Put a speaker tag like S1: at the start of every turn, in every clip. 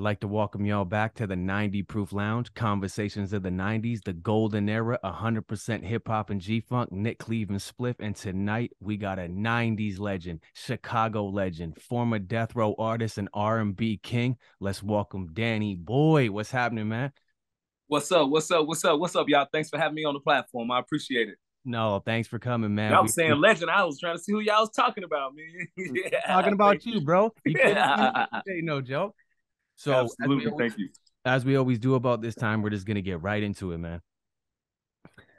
S1: like to welcome y'all back to the 90 Proof Lounge, conversations of the 90s, the golden era, 100% hip hop and G-Funk, Nick Cleve and Spliff. And tonight we got a 90s legend, Chicago legend, former death row artist and R&B king. Let's welcome Danny Boy. What's happening, man?
S2: What's up? What's up? What's up? What's up, y'all? Thanks for having me on the platform. I appreciate it.
S1: No, thanks for coming, man.
S2: Y'all was saying legend. I was trying to see who y'all was talking about, man.
S1: Talking
S2: Yeah,
S1: about you, bro. You can't
S2: yeah.
S1: say no joke. So
S2: Absolutely. Thank you.
S1: as we always do about this time, we're just gonna get right into it, man.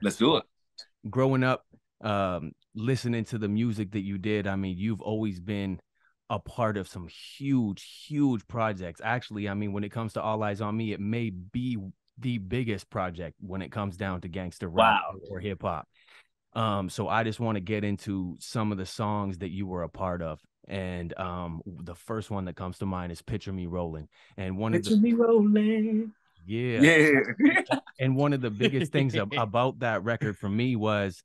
S2: Let's do it.
S1: Growing up, listening to the music that you did, I mean, you've always been a part of some huge projects. Actually, I mean, when it comes to All Eyes on Me, it may be the biggest project when it comes down to gangster rap
S2: Wow.
S1: or hip hop. So I just want to get into some of the songs that you were a part of. And the first one that comes to mind is Picture Me Rolling. And one
S2: Picture
S1: of the
S2: me rolling.
S1: yeah.
S2: Yeah.
S1: And one of the biggest things about that record for me was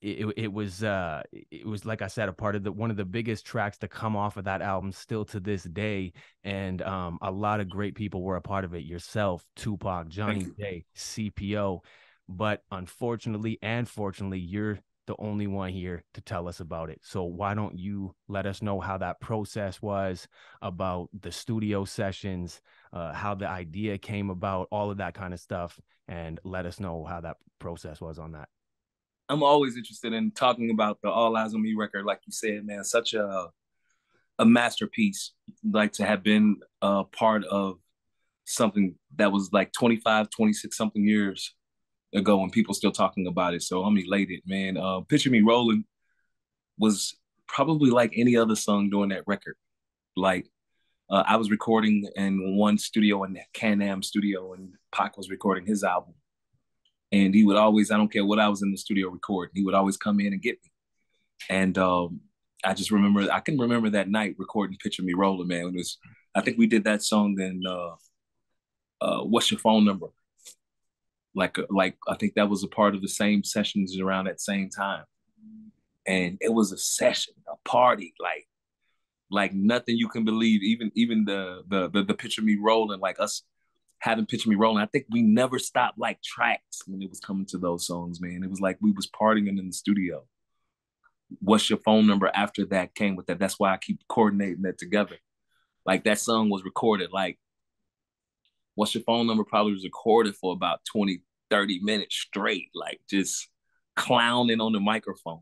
S1: it was like I said, a part of the one of the biggest tracks to come off of that album still to this day. And a lot of great people were a part of it. Yourself, Tupac, Johnny J, CPO. But unfortunately and fortunately, you're the only one here to tell us about it. So why don't you let us know how that process was, about the studio sessions, how the idea came about, all of that kind of stuff, and let us know how that process was on that.
S2: I'm always interested in talking about the All Eyes on Me record, like you said, man. Such a masterpiece. Like to have been a part of something that was like 25, 26 something years ago when people still talking about it. So I'm elated, man. Picture Me Rolling was probably like any other song during that record. Like I was recording in one studio in the Can-Am studio, and Pac was recording his album. And he would always, I don't care what I was in the studio recording, he would always come in and get me. And I just remember, I can remember that night recording Picture Me Rolling, man. It was, I think we did that song in What's Your Phone Number? Like I think that was a part of the same sessions around that same time. And it was a session, a party, like nothing you can believe. Even the Picture Me Rolling, like us having Picture Me Rolling. I think we never stopped like tracks when it was coming to those songs, man. It was like we was partying in the studio. What's Your Phone Number after that came with that. That's why I keep coordinating that together. Like that song was recorded like What's Your Phone Number probably was recorded for about 20, 30 minutes straight, like just clowning on the microphone.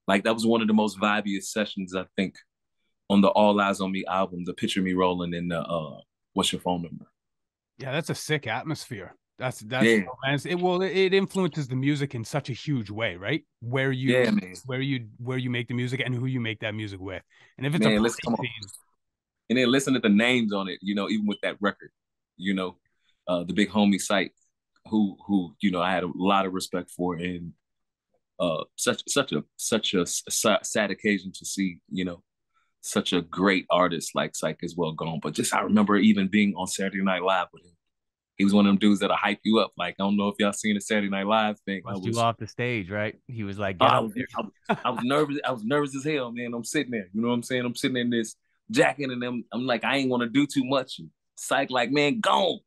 S2: Like that was one of the most vibiest sessions, I think, on the All Eyes on Me album, the Picture Me Rolling and the What's Your Phone Number.
S3: Yeah, that's a sick atmosphere. That's
S2: Yeah.
S3: it influences the music in such a huge way, right? Where you
S2: Yeah, man.
S3: where you make the music and who you make that music with. And if it's
S2: Man,
S3: a
S2: let's come on.
S3: theme,
S2: And then listen to the names on it, you know, even with that record, you know, the big homie site who, you know, I had a lot of respect for, and such a sad occasion to see, you know, such a great artist like Psych as well gone. But just I remember even being on Saturday Night Live with him. He was one of them dudes that'll hype you up. Like I don't know if y'all seen the Saturday Night Live thing.
S1: Pushed you off the stage, right? He was like, "Get
S2: I
S1: up
S2: was,
S1: there."
S2: I was nervous. I was nervous as hell, man. I'm sitting there. You know what I'm saying? I'm sitting in this jacket, and I'm like, I ain't want to do too much. And Psych, like, man, go.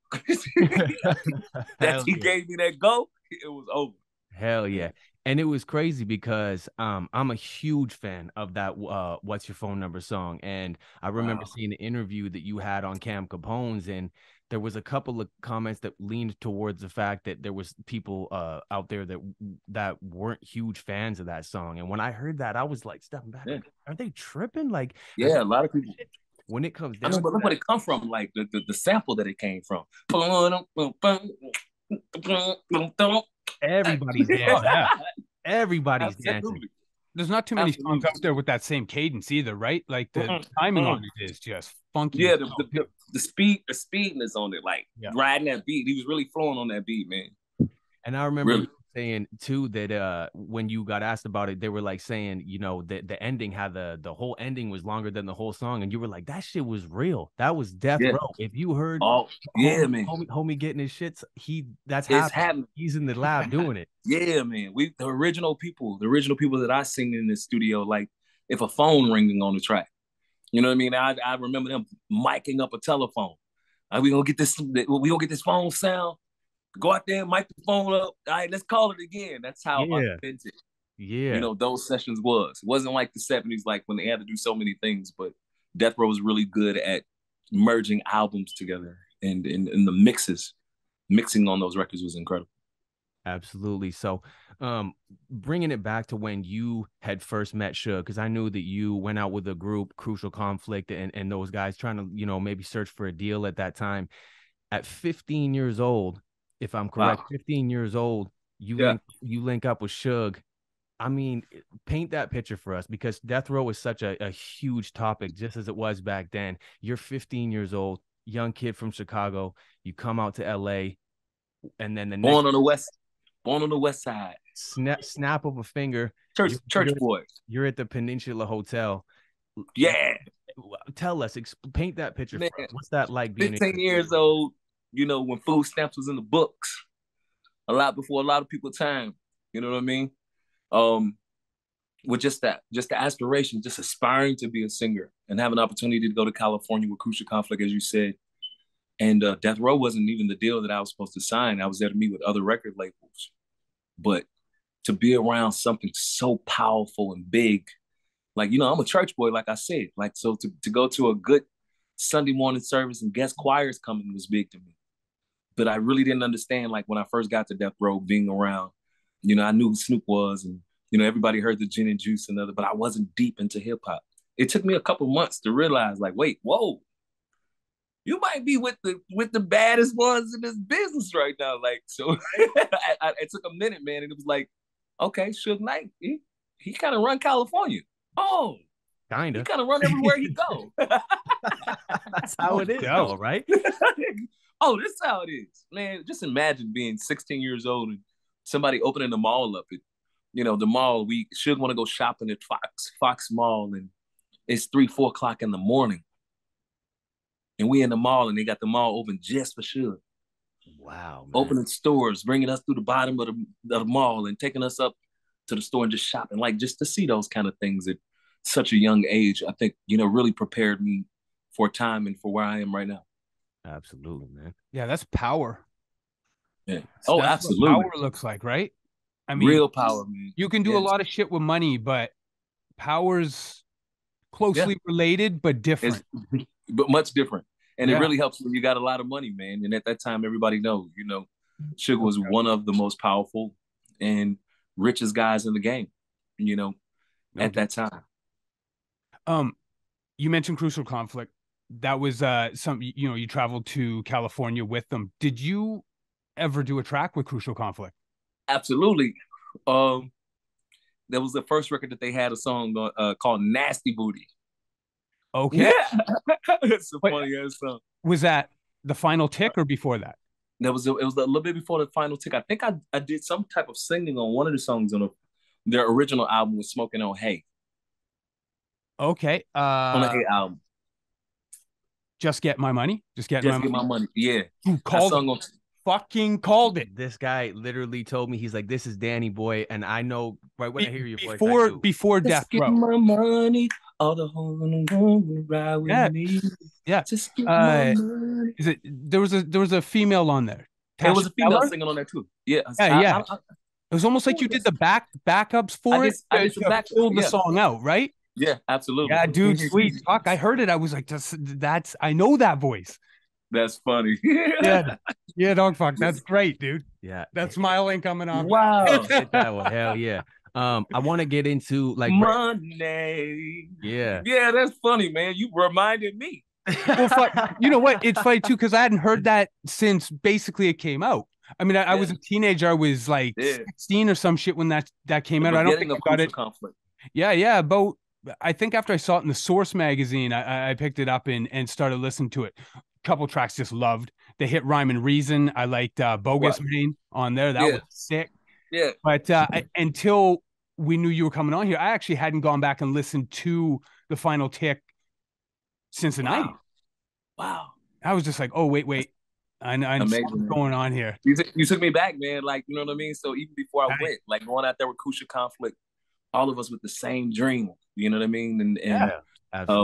S2: That he gave me that go. It was over.
S1: Hell yeah. And it was crazy because I'm a huge fan of that What's Your Phone Number song. And I remember seeing the interview that you had on Cam Capone's, and there was a couple of comments that leaned towards the fact that there was people out there that weren't huge fans of that song. And when I heard that, I was like stepping back, like, are they tripping? Like,
S2: yeah, a lot of people.
S1: When it comes
S2: I
S1: down
S2: mean, but
S1: to
S2: look where
S1: that,
S2: it come from, like the sample that it came from.
S1: everybody's dancing.
S3: yeah.
S1: Everybody's dancing.
S2: Absolutely.
S3: There's not too many
S2: Absolutely.
S3: songs out there with that same cadence either, right? Like the timing on it is just funky.
S2: Yeah, the speedness on it, like
S3: Yeah.
S2: riding that beat. He was really flowing on that beat, man.
S1: And I remember
S2: Really.
S1: you saying too that when you got asked about it, they were like saying, you know, that the ending had the whole ending was longer than the whole song, and you were like, that shit was real. That was death
S2: Yeah.
S1: row. If you heard,
S2: Oh, yeah, man.
S1: homie getting his shits, that's
S2: It's
S1: happening.
S2: happening.
S1: He's in the lab doing it.
S2: Yeah, man. The original people that I sing in the studio, like if a phone ringing on the track, you know what I mean? I remember them miking up a telephone. we gonna get this? We gonna get this phone sound? Go out there, mic the phone up. All right, let's call it again. That's how
S1: Yeah.
S2: authentic,
S1: Yeah.
S2: those sessions was. It wasn't like the 70s, like when they had to do so many things, but Death Row was really good at merging albums together, and the mixing on those records was incredible.
S1: Absolutely. So, bringing it back to when you had first met Suge, because I knew that you went out with a group, Crucial Conflict, and those guys trying to, maybe search for a deal at that time. At 15 years old, if I'm correct,
S2: Wow.
S1: 15 years old,
S2: Yeah.
S1: you link up with Suge. I mean, paint that picture for us, because death row is such a huge topic, just as it was back then. You're 15 years old, young kid from Chicago. You come out to LA, and then the next
S2: Born on the west side.
S1: snap of a finger,
S2: Church boy.
S1: You're at the Peninsula Hotel.
S2: Yeah.
S1: Tell us, paint that picture
S2: Man,
S1: for us. What's that like being
S2: 15 years old, when food stamps was in the books, a lot before a lot of people time. You know what I mean? With just the aspiration, just aspiring to be a singer and have an opportunity to go to California with Crucial Conflict, as you said. And Death Row wasn't even the deal that I was supposed to sign. I was there to meet with other record labels. But to be around something so powerful and big, like, I'm a church boy, like I said. Like, so to go to a good Sunday morning service and guest choirs coming was big to me. But I really didn't understand, like, when I first got to Death Row, being around, I knew who Snoop was, and, everybody heard the Gin and Juice and other, but I wasn't deep into hip hop. It took me a couple months to realize, like, wait, whoa, you might be with the baddest ones in this business right now. Like, so it took a minute, man. And it was like, okay, Suge Knight, he kind of run California. Oh,
S1: kind of.
S2: He kind of run everywhere he go.
S1: That's how it is, though, right?
S2: Oh, this is how it is, man. Just imagine being 16 years old and somebody opening the mall up at, the mall. We should want to go shopping at Fox Mall, and it's 3-4 o'clock in the morning. And we in the mall, and they got the mall open just for Suge.
S1: Wow, man.
S2: Opening stores, bringing us through the bottom of the mall and taking us up to the store and just shopping. Like, just to see those kind of things at such a young age, I think, really prepared me for time and for where I am right now.
S1: Absolutely, man.
S3: Yeah, that's power.
S2: Yeah.
S3: That's
S2: absolutely.
S3: What power looks like, right? I mean,
S2: real power, man.
S3: You can do a lot of shit with money, but power's closely related, but different.
S2: But much different. And it really helps when you got a lot of money, man. And at that time, everybody knows, Suge was one of the most powerful and richest guys in the game, at that time.
S3: You mentioned Crucial Conflict. That was you traveled to California with them. Did you ever do a track with Crucial Conflict?
S2: Absolutely. That was the first record that they had a song called Nasty Booty.
S3: Okay.
S2: Yeah. It's a funny ass song.
S3: Was that the Final Tick or before that?
S2: It was a little bit before the Final Tick. I think I did some type of singing on one of the songs on their original album was Smoking on Hay.
S3: Okay.
S2: On the Hay album.
S3: Just Get My Money? Just Get My
S2: Money. Yeah.
S3: Who fucking called it.
S1: This guy literally told me, he's like, this is Danny Boy, and I know right when I hear your voice.
S3: Before Death Row.
S2: Get my money, all the hoes gonna ride with me.
S3: Yeah.
S2: Just get my money.
S3: Is it there was a female on there?
S2: There was a female singing on there too. Yeah.
S3: It was almost like you did the backups for it.
S2: I did the
S3: pulled the song out, right?
S2: Yeah, absolutely.
S3: Yeah, dude, sweet. Fuck, I heard it. I was like, that's I know that voice.
S2: That's funny.
S3: Yeah, dog fuck. That's great, dude.
S1: Yeah.
S3: That's smiling coming off.
S2: Wow.
S1: Hell yeah. I want to get into like
S2: Monday.
S1: Yeah.
S2: Yeah, that's funny, man. You reminded me.
S3: Well, fuck, you know what? It's funny too, because I hadn't heard that since basically it came out. I mean, I was a teenager. I was like 16 or some shit when that came out. I don't think I got it.
S2: Conflict.
S3: Yeah, but I think after I saw it in the Source magazine, I picked it up and started listening to it. A couple tracks just loved. They hit Rhyme and Reason. I liked Bogus Rain on there. That was sick.
S2: Yeah.
S3: But until we knew you were coming on here, I actually hadn't gone back and listened to the Final Tick since the 90s.
S2: Wow.
S3: I was just like, oh, wait. I know what's going on here.
S2: You took me back, man. Like, you know what I mean? So even before I went, like going out there with Crucial Conflict, all of us with the same dream. You know what I mean? And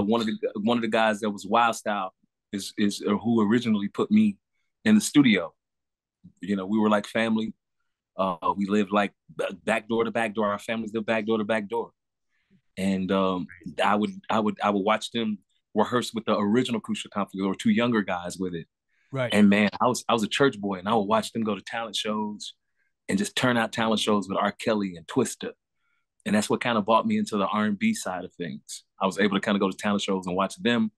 S2: one of the guys that was Wild Style, is who originally put me in the studio. You know, we were like family. We lived like back door to back door. Our families lived back door to back door. And I would watch them rehearse with the original Crucial Conflict. There were two younger guys with it.
S3: Right.
S2: And man, I was a church boy, and I would watch them go to talent shows and just turn out talent shows with R. Kelly and Twista. And that's what kind of brought me into the R&B side of things. I was able to kind of go to talent shows and watch them,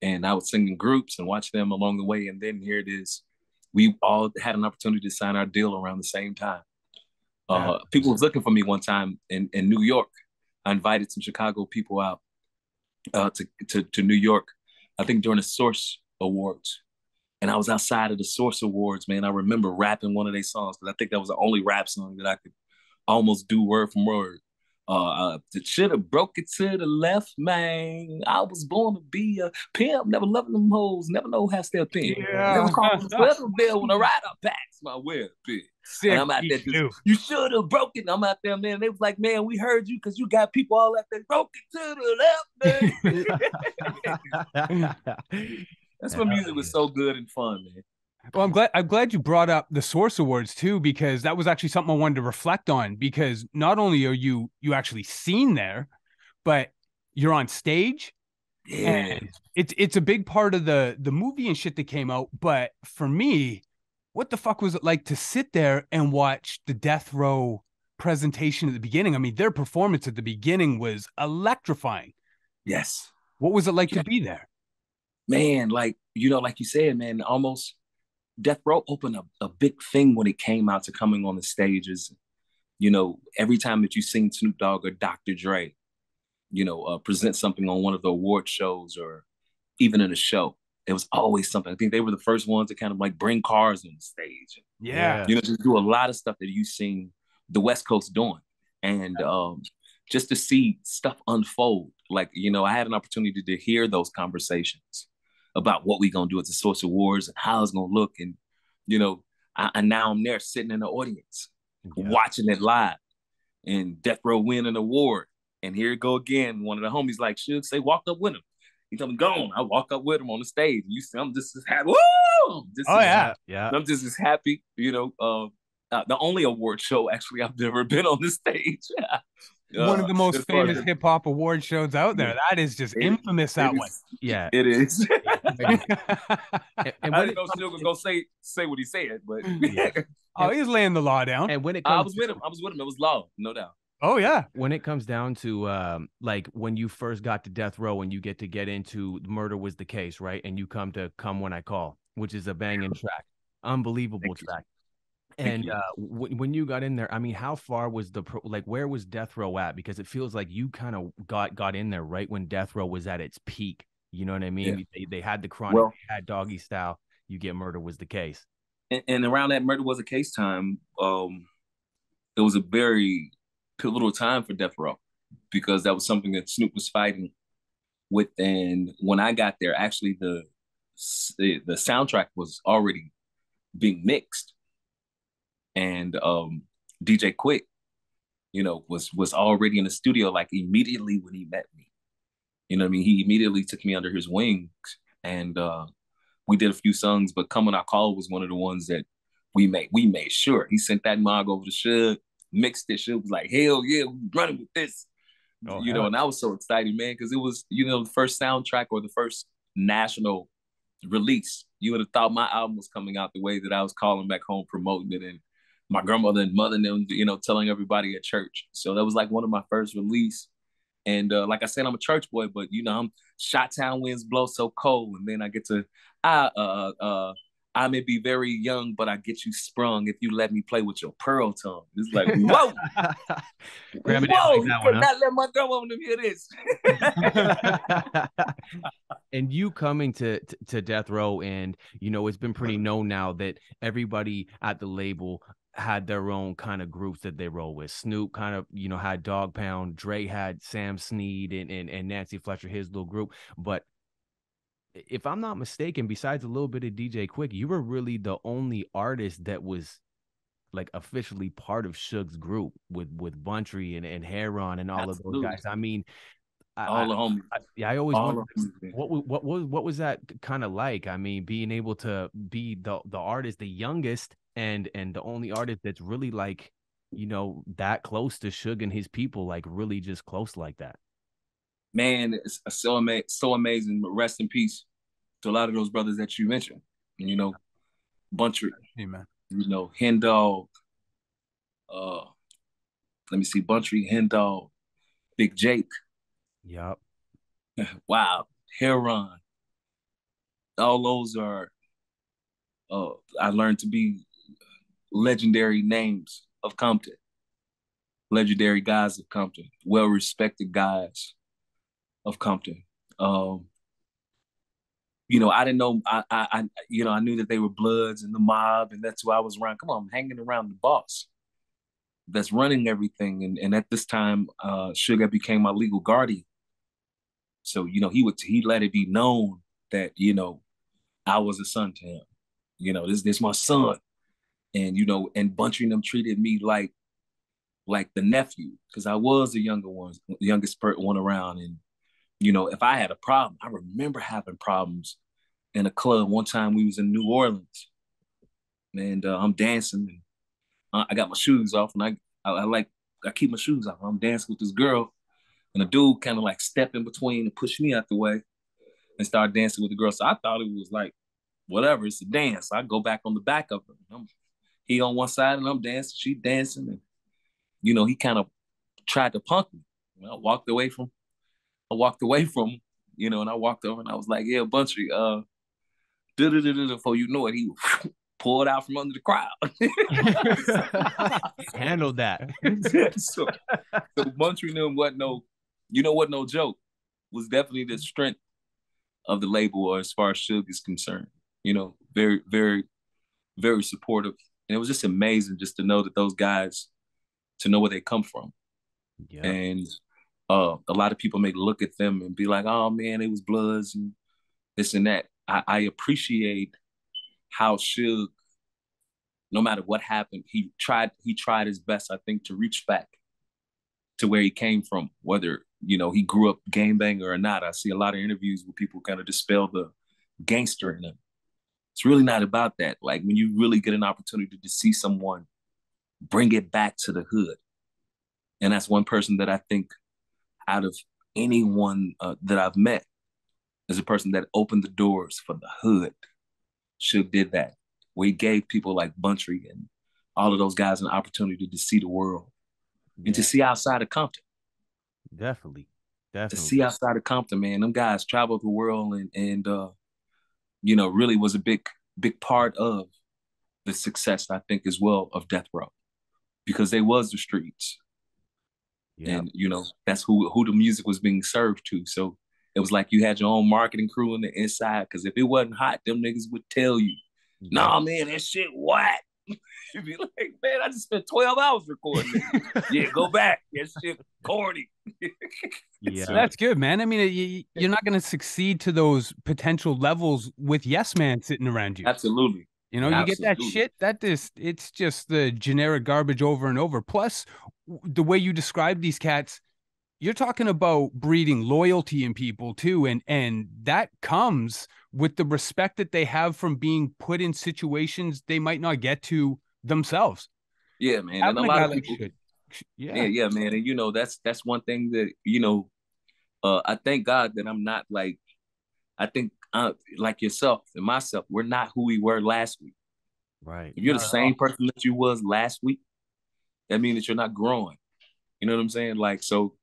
S2: and I would sing in groups and watch them along the way. And then here it is, we all had an opportunity to sign our deal around the same time. People was looking for me one time in New York. I invited some Chicago people out to New York, I think during the Source Awards. And I was outside of the Source Awards, man. I remember rapping one of their songs because I think that was the only rap song that I could almost do word for word. Should have broke it to the left, man. I was born to be a pimp, never loving them hoes, never know how to stay a pimp.
S3: Yeah.
S2: Never call the weather bill when I ride up packs my web bitch.
S3: Sick.
S2: And I'm out there just, you should have broken. I'm out there, man. They was like, man, we heard you because you got people all out there broke it to the left, man. That's when music was so good and fun, man.
S3: Well, I'm glad you brought up the Source Awards too, because that was actually something I wanted to reflect on. Because not only are you actually seen there, but you're on stage.
S2: Yeah,
S3: and it's a big part of the movie and shit that came out. But for me, what the fuck was it like to sit there and watch the Death Row presentation at the beginning? I mean, their performance at the beginning was electrifying.
S2: Yes.
S3: What was it like to be there?
S2: Man, like, you know, like you said, man, almost Death Row opened up a big thing when it came out to coming on the stages. You know, every time that you seen Snoop Dogg or Dr. Dre, you know, present something on one of the award shows or even in a show, it was always something. I think they were the first ones to kind of like bring cars on the stage.
S3: Yeah.
S2: You know, just do a lot of stuff that you've seen the West Coast doing. And just to see stuff unfold, like, you know, I had an opportunity to hear those conversations about what we're going to do at the Source Awards and how it's going to look. And, you know, and now I'm there sitting in the audience, watching it live, and Death Row win an award. And here it go again. One of the homies like, should say, walk up with him. He told me, go on. I walk up with him on the stage. You see, I'm just as happy. Woo! I'm just as happy, you know. The only award show, actually, I've never been on the stage.
S3: One of the most famous hip hop award shows out there. That is just infamous. That one.
S2: Yeah, it is.
S3: And
S2: I didn't know Suge was gonna say what he said, but
S3: oh, he's laying the law down.
S1: And when it comes,
S2: I was with him. It was law, no doubt.
S3: Oh yeah.
S1: When it comes down to like when you first got to Death Row and you get into Murder Was the Case, right? And you come When I Call, which is a banging track, unbelievable track. And when you got in there, I mean, how far was where was Death Row at? Because it feels like you kind of got in there right when Death Row was at its peak. You know what I mean? Yeah. They had the Chronic, they had Doggy Style. You get Murder Was the Case.
S2: And around that Murder Was a Case time, it was a very pivotal time for Death Row because that was something that Snoop was fighting with. And when I got there, actually the soundtrack was already being mixed. And DJ Quick, you know, was already in the studio like immediately when he met me. You know what I mean? He immediately took me under his wings, and we did a few songs. But Come When I Call was one of the ones that we made sure he sent that mog over to Suge, mixed it. Suge was like, hell yeah, we running with this. You know, and I was so excited, man, because it was, you know, the first soundtrack or the first national release. You would have thought my album was coming out the way that I was calling back home promoting it, and my grandmother and mother and them, you know, telling everybody at church. So that was like one of my first release. And like I said, I'm a church boy, but you know, I'm Chi-Town winds blow so cold. And then I get to, I may be very young, but I get you sprung if you let me play with your pearl tongue. It's like, whoa, whoa, you could not let my grandmother hear this.
S1: And you coming to Death Row, and you know, it's been pretty known now that everybody at the label had their own kind of groups that they roll with. Snoop kind of, you know, had Dog Pound. Dre had Sam Snead and Nancy Fletcher, his little group. But if I'm not mistaken, besides a little bit of DJ Quick, you were really the only artist that was like officially part of Suge's group with Buntry and Heron and all of those guys. I mean, I,
S2: All the homies.
S1: yeah, I always
S2: All
S1: wondered
S2: the homies, man.
S1: what was that kind of like? I mean, being able to be the artist, the youngest, and the only artist that's really like, that close to Suge and his people, like really just close like that.
S2: Man, it's so amazing. Rest in peace to a lot of those brothers that you mentioned. Buntry,
S3: Amen.
S2: Hen Dog, uh, let me see, Buntry, Hen Dog, Big Jake,
S1: Yep.
S2: wow, Heron. All those are, I learned to be legendary names of Compton, legendary guys of Compton, well respected guys of Compton. I didn't know. I knew that they were Bloods and the mob, and that's who I was around. Come on, I'm hanging around the boss that's running everything. And at this time, Sugar became my legal guardian. So he let it be known that I was a son to him. This my son, and Buntry and them treated me like the nephew because I was the youngest one around. And if I had a problem, I remember having problems in a club. One time we was in New Orleans, and I'm dancing, and I got my shoes off, and I keep my shoes off. I'm dancing with this girl, and a dude kind of like step in between and push me out the way and start dancing with the girl. So I thought it was like, whatever, it's a dance. I go back on the back of her. He on one side and I'm dancing, she dancing, and he kind of tried to punk me. I walked away from him, and I walked over and I was like, yeah, Buntry, before you know it, he pulled out from under the crowd.
S1: Handled that.
S2: so Buntry knew what no joke was definitely the strength of the label, or as far as Suge is concerned. Very, very, very supportive. And it was just amazing just to know that those guys, to know where they come from.
S1: Yeah.
S2: And a lot of people may look at them and be like, oh man, it was Bloods and this and that. I appreciate how Suge, no matter what happened, he tried his best, I think, to reach back to where he came from, whether, he grew up gangbanger or not. I see a lot of interviews where people kind of dispel the gangster in them. It's really not about that. Like when you really get an opportunity to see someone bring it back to the hood. And that's one person that I think out of anyone that I've met is a person that opened the doors for the hood. Suge did that, where he gave people like Buntry and all of those guys an opportunity to see the world and to see outside of Compton.
S1: Definitely.
S2: To see outside of Compton, man. Them guys traveled the world and really was a big part of the success, I think, as well, of Death Row, because they was the streets. Yeah. And that's who the music was being served to. So it was like you had your own marketing crew on the inside, because if it wasn't hot, them niggas would tell you, nah, man, that shit whack. You'd be like, man, I just spent 12 hours recording it. Yeah, go back. That shit corny.
S3: Yeah, so that's good, man. I mean, you're not going to succeed to those potential levels with Yes Man sitting around you.
S2: Absolutely.
S3: You get that shit, it's just the generic garbage over and over. Plus, the way you describe these cats, you're talking about breeding loyalty in people too, and that comes with the respect that they have from being put in situations they might not get to themselves.
S2: Yeah, man.
S3: Having
S2: and a lot of people,
S3: yeah,
S2: man. And that's one thing that I thank God that I'm not like, I think like yourself and myself, we're not who we were last week.
S1: Right.
S2: If you're the same person that you was last week, that means that you're not growing. You know what I'm saying? Like, so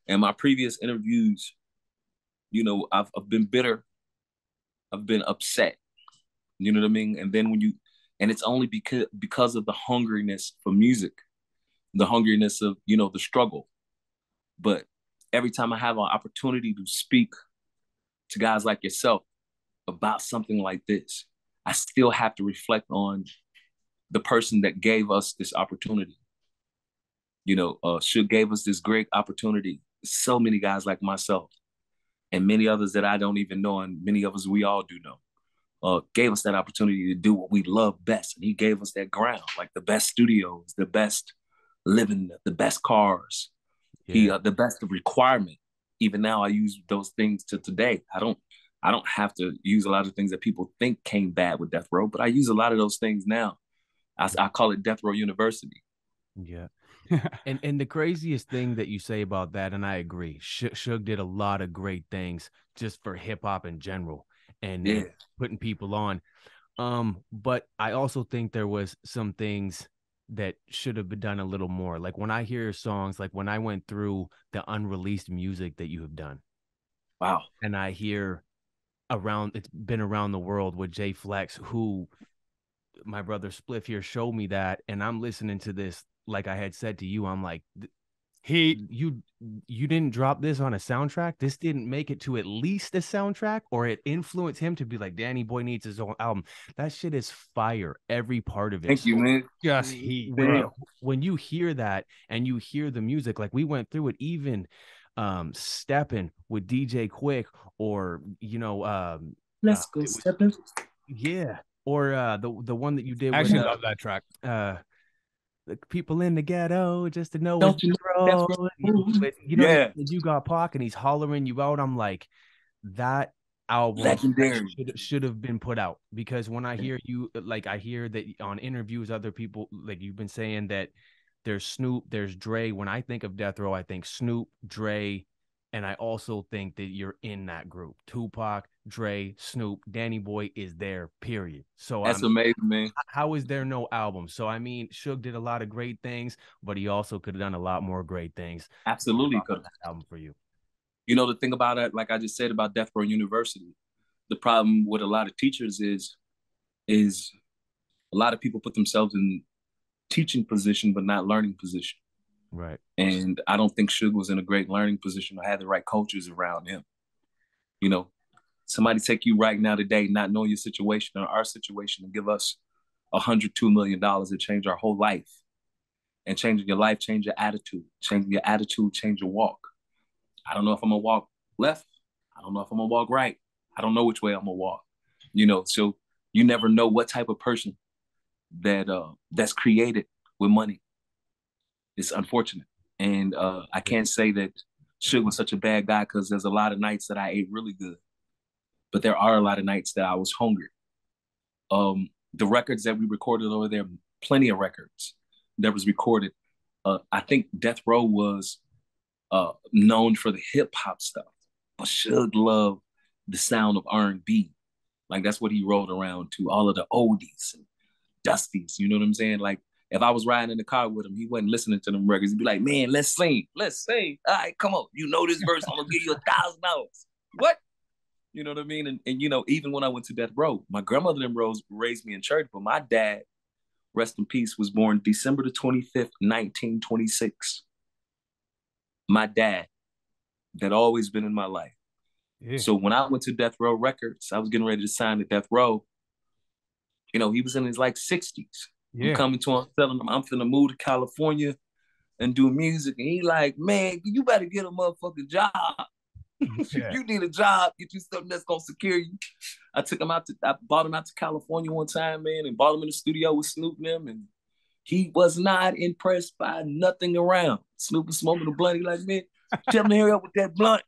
S2: in my previous interviews, I've been bitter. I've been upset. You know what I mean? And then and it's only because of the hungriness for music, the hungriness of, the struggle. But every time I have an opportunity to speak to guys like yourself about something like this, I still have to reflect on the person that gave us this opportunity. Suge gave us this great opportunity. So many guys like myself and many others that I don't even know, and many of us we all do know, gave us that opportunity to do what we love best. And he gave us that ground, like the best studios, the best living, the best cars, the best of requirement. even now I use those things to today. I don't have to use a lot of things that people think came bad with Death Row, but I use a lot of those things now. I call it Death Row University.
S1: Yeah. And the craziest thing that you say about that, and I agree, Suge did a lot of great things just for hip hop in general, and putting people on. But I also think there was some things that should have been done a little more. Like when I hear songs, like when I went through the unreleased music that you have done.
S2: Wow.
S1: And I hear it's been around the world with Jay Flex, who my brother Spliff here showed me that, and I'm listening to this. Like I had said to you, I'm like, you didn't drop this on a soundtrack. This didn't make it to at least a soundtrack, or it influenced him to be like, Danny Boy needs his own album. That shit is fire. Every part of it.
S2: Thank you, man.
S3: Just heat.
S1: When you hear that and you hear the music, like we went through it, even stepping with DJ Quick, or
S2: Let's go stepping.
S1: Yeah. Or the one that you did.
S3: I actually love that track.
S1: The people in the ghetto just to know
S2: Don't you know
S1: but, you got Pac and he's hollering you out. I'm like, that album
S2: legendary
S1: should have been put out, because when I hear you, like I hear that on interviews, other people, like you've been saying that there's Snoop, there's Dre. When I think of Death Row, I think Snoop, Dre, and I also think that you're in that group. Tupac, Dre, Snoop, Danny Boy is there, period. So
S2: that's amazing, man.
S1: How is there no album? So, I mean, Suge did a lot of great things, but he also could have done a lot more great things.
S2: Absolutely could have.
S1: Album for you.
S2: You know, the thing about it, like I just said about Death Row University, the problem with a lot of teachers is a lot of people put themselves in teaching position, but not learning position.
S1: Right.
S2: And I don't think Suge was in a great learning position or had the right coaches around him. You know, somebody take you right now today, not knowing your situation or our situation, and give us $102 million to change our whole life. And changing your life, change your attitude. Changing your attitude, change your walk. I don't know if I'm gonna walk left. I don't know if I'm gonna walk right. I don't know which way I'm gonna walk. You know, so you never know what type of person that's created with money. It's unfortunate. And I can't say that Suge was such a bad guy, because there's a lot of nights that I ate really good. But there are a lot of nights that I was hungry. The records that we recorded over there, plenty of records that was recorded. I think Death Row was known for the hip hop stuff, but Suge loved the sound of R&B. Like that's what he rolled around to, all of the oldies and dusties. You know what I'm saying? Like if I was riding in the car with him, he wasn't listening to them records. He'd be like, "Man, let's sing. All right, come on. You know this verse, I'm gonna give you $1,000." What? You know what I mean? And you know, even when I went to Death Row, my grandmother and Rose raised me in church, but my dad, rest in peace, was born December the 25th, 1926. My dad, that always been in my life. Yeah. So when I went to Death Row Records, I was getting ready to sign to Death Row. You know, he was in his like 60s. Yeah. I'm coming to him, telling him I'm finna move to California and do music. And he like, "Man, you better get a motherfucking job. Yeah. You need a job, get you something that's gonna secure you." I bought him out to California one time, man, and bought him in the studio with Snoop and them, and he was not impressed by nothing around. Snoop was smoking a blunt. He like, "Man, tell him to hurry up with that blunt."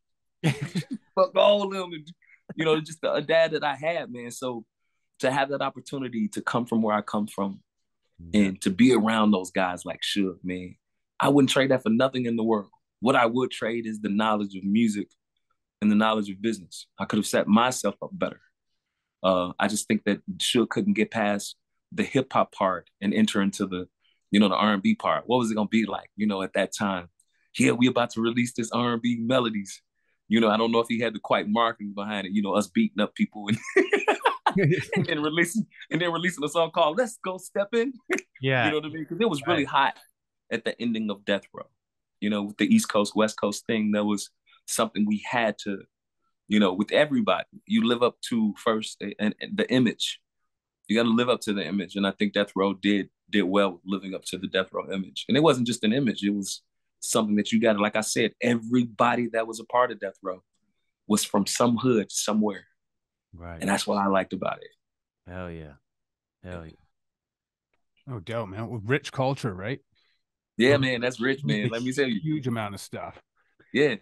S2: Fuck all of them. And, you know, just a dad that I had, man. So to have that opportunity to come from where I come from, and to be around those guys like Suge, man, I wouldn't trade that for nothing in the world. What I would trade is the knowledge of music and the knowledge of business. I could have set myself up better. I just think that Suge couldn't get past the hip hop part and enter into the, you know, the R&B part. What was it gonna be like, you know, at that time? Yeah, we about to release this R&B melodies. You know, I don't know if he had the quite marketing behind it. You know, us beating up people and and then releasing a song called "Let's Go Step In."
S1: Yeah,
S2: you know what I mean? Because it was really hot at the ending of Death Row. You know, with the East Coast West Coast thing, that was something we had to, you know, with everybody. You live up to first and the image. You got to live up to the image, and I think Death Row did well living up to the Death Row image. And it wasn't just an image; it was something that you got to, like I said, everybody that was a part of Death Row was from some hood somewhere.
S1: Right.
S2: And that's what I liked about it.
S1: Hell yeah. Hell yeah.
S3: Oh, dope, man. With rich culture, right?
S2: Yeah, man, that's rich, man. Let me tell you.
S3: Huge amount of stuff.
S2: Yeah.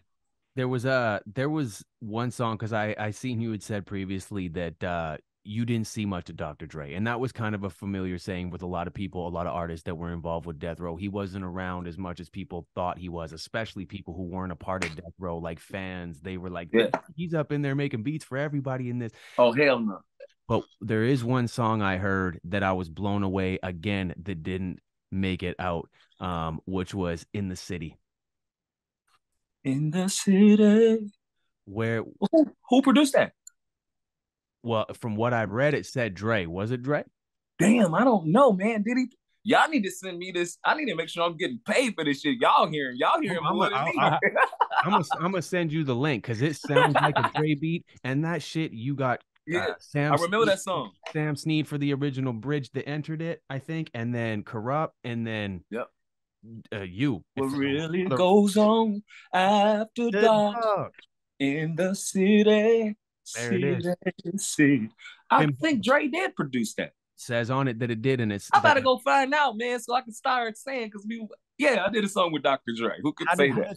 S1: there was one song, because I seen you had said previously that you didn't see much of Dr. Dre, and that was kind of a familiar saying with a lot of people, a lot of artists that were involved with Death Row. He wasn't around as much as people thought he was, especially people who weren't a part of Death Row, like fans. They were like,
S2: Yeah.
S1: he's up in there making beats for everybody in this.
S2: Oh, hell no.
S1: But there is one song I heard that I was blown away again that didn't make it out, which was In the City.
S2: In the city.
S1: Where
S2: Who produced that?
S1: Well, from what I've read, it said Dre. Was it Dre?
S2: Damn, I don't know, man. Did he? Y'all need to send me this. I need to make sure I'm getting paid for this shit. Y'all hearing more than me.
S1: I'm gonna send you the link because it sounds like a Dre beat, and that shit you got.
S2: Yeah,
S1: Sam.
S2: I remember that song.
S1: Sam Snead for the original bridge that entered it, I think, and then Corrupt, and then
S2: yep.
S1: You.
S2: What really goes on after dark in the city?
S1: There it is.
S2: City. I think Dre did produce that.
S1: Says on it that it did, and it's.
S2: I gotta go find out, man, so I can start saying because I did a song with Dr. Dre. Who could say that?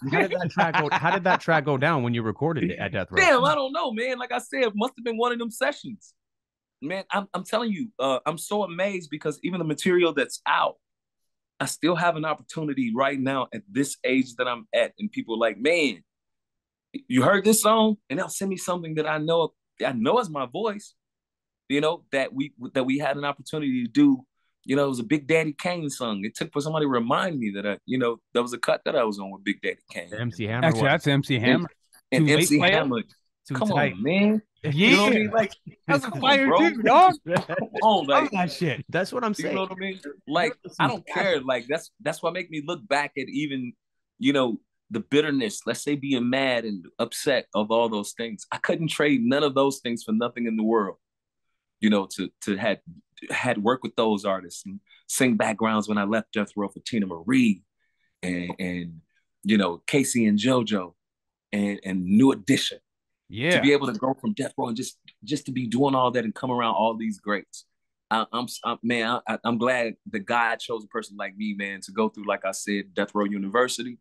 S1: How did that track go down when you recorded it at Death Row?
S2: Damn, I don't know, man. Like I said, it must have been one of them sessions. Man, I'm telling you, I'm so amazed because even the material that's out, I still have an opportunity right now at this age that I'm at, and people are like, man, you heard this song, and they'll send me something that I know is my voice. That we had an opportunity to do. It was a Big Daddy Kane song. It took for somebody to remind me that there was a cut that I was on with Big Daddy Kane.
S1: MC Hammer.
S3: Actually, that's MC Hammer.
S2: And MC Hammer. Come on, man.
S3: Yeah.
S2: You know what I mean? Like,
S3: that's a fire too, dog.
S2: Come on, like
S3: that shit.
S1: That's what I'm saying.
S2: You know what I mean? Like, I don't care. Like, that's what make me look back at even, the bitterness, let's say being mad and upset of all those things. I couldn't trade none of those things for nothing in the world. To had worked with those artists and sing backgrounds when I left Death Row for Tina Marie and Casey and JoJo and New Edition.
S3: Yeah.
S2: To be able to go from Death Row and just to be doing all that and come around all these greats. I'm glad that God chose a person like me, man, to go through, like I said, Death Row University,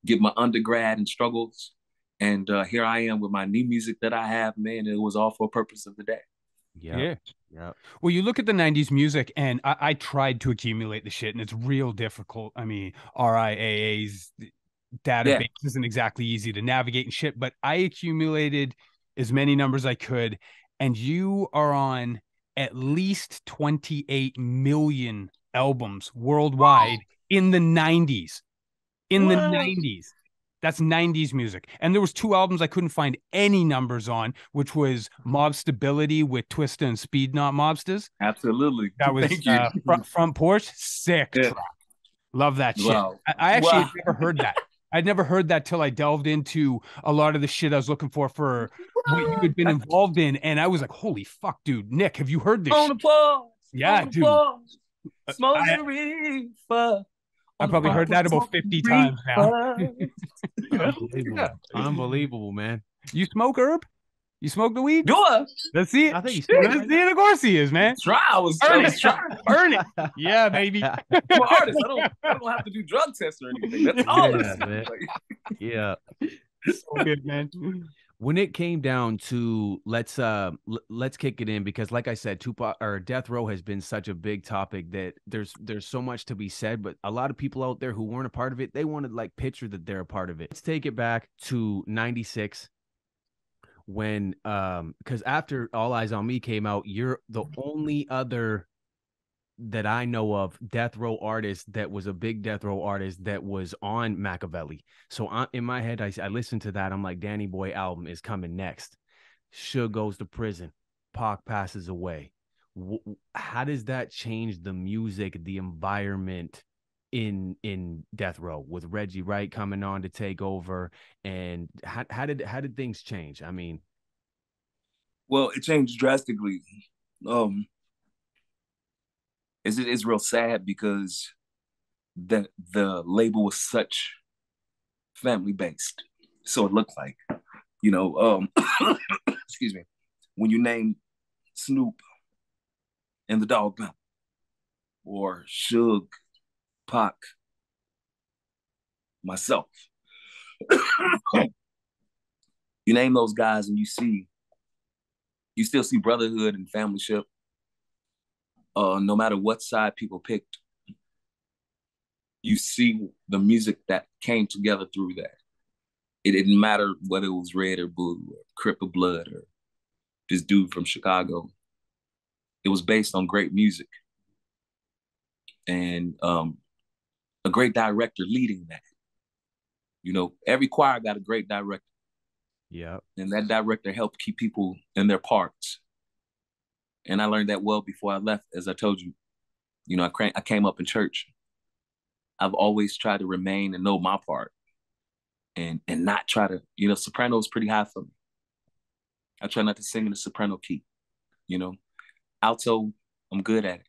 S2: get my undergrad and struggles. And here I am with my new music that I have, man. It was all for a purpose of the day.
S3: Yeah. Well, you look at the 90s music, and I tried to accumulate the shit, and it's real difficult. I mean, RIAA's database isn't exactly easy to navigate and shit, but I accumulated as many numbers I could, and you are on at least 28 million albums worldwide in the 90s. In the 90s. That's 90s music. And there was 2 albums I couldn't find any numbers on, which was Mob Stability with Twista and Speed Not Mobsters.
S2: Absolutely.
S3: That was Front Porch. Sick track. Love that shit.
S2: Wow.
S3: I actually had never heard that. I'd never heard that till I delved into a lot of the shit I was looking for what you had been involved in. And I was like, holy fuck, dude. Nick, have you heard this
S2: shit? Applause.
S3: Yeah, dude.
S2: Smoke the reefer.
S3: I probably heard that about 50 times now.
S1: Unbelievable, man.
S3: You smoke herb? You smoke the weed?
S2: Do I?
S3: Let's see it.
S1: I think he's
S3: Let's see it. Of course he is, man.
S2: I was trying.
S3: Earn it. Yeah, baby.
S2: I'm an artist. I don't have to do drug tests or anything. That's all.
S1: Man. Yeah.
S3: So good, man.
S1: When it came down to let's kick it in, because like I said, Tupac or Death Row has been such a big topic that there's so much to be said, but a lot of people out there who weren't a part of it, they want to like picture that they're a part of it. Let's take it back to 96 when because after All Eyes on Me came out, you're the only other that I know of Death Row artist that was a big Death Row artist that was on Machiavelli. So in my head, I listened to that. I'm like, Danny Boy album is coming next. Suge goes to prison. Pac passes away. How does that change the music, the environment in Death Row with Reggie Wright coming on to take over? And how did things change? I mean,
S2: well, it changed drastically. It's real sad because the label was such family based. So it looked like, excuse me, when you name Snoop and the Dog Pound or Suge, Pac, myself, You name those guys and you still see brotherhood and familyship. No matter what side people picked, you see the music that came together through that. It didn't matter whether it was red or blue or Crip or Blood or this dude from Chicago. It was based on great music and a great director leading that. You know, every choir got a great director.
S1: Yeah.
S2: And that director helped keep people in their parts. And I learned that well before I left. As I told you, you know, I came up in church. I've always tried to remain and know my part and not try to, you know, soprano is pretty high for me. I try not to sing in the soprano key, you know. Alto, I'm good at it.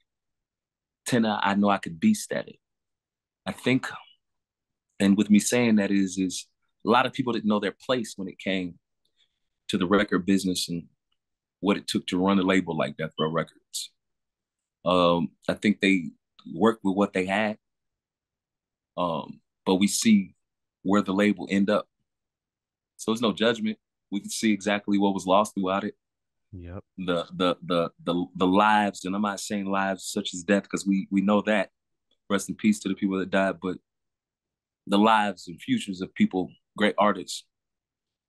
S2: Tenor, I know I could beast at it. I think, and with me saying that is a lot of people didn't know their place when it came to the record business and what it took to run a label like Death Row Records. I think they worked with what they had, but we see where the label end up. So there's no judgment. We can see exactly what was lost throughout it.
S1: Yep.
S2: The lives, and I'm not saying lives such as death because we know that. Rest in peace to the people that died, but the lives and futures of people, great artists,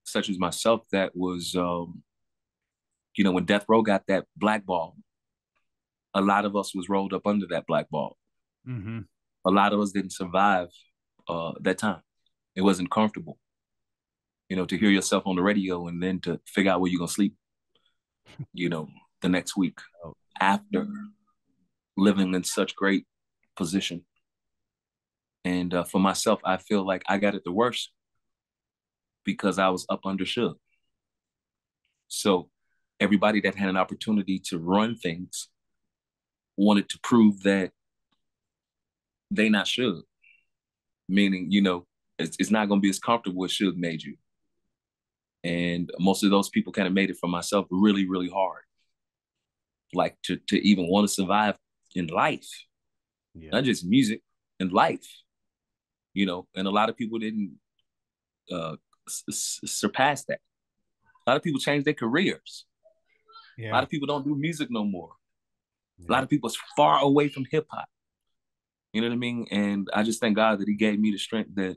S2: such as myself, that was, you know, when Death Row got that blackball, a lot of us was rolled up under that blackball.
S3: Mm-hmm.
S2: A lot of us didn't survive that time. It wasn't comfortable, you know, to hear yourself on the radio and then to figure out where you're going to sleep, you know, the next week after living in such great position. And for myself, I feel like I got it the worst because I was up under Suge. So everybody that had an opportunity to run things wanted to prove that they not Suge. Meaning, you know, it's not going to be as comfortable as Suge made you. And most of those people kind of made it for myself really, really hard. Like to even want to survive in life, not just music, in life, you know, and a lot of people didn't surpass that. A lot of people changed their careers. Yeah. A lot of people don't do music no more. Yeah. A lot of people are far away from hip hop. You know what I mean? And I just thank God that he gave me the strength that,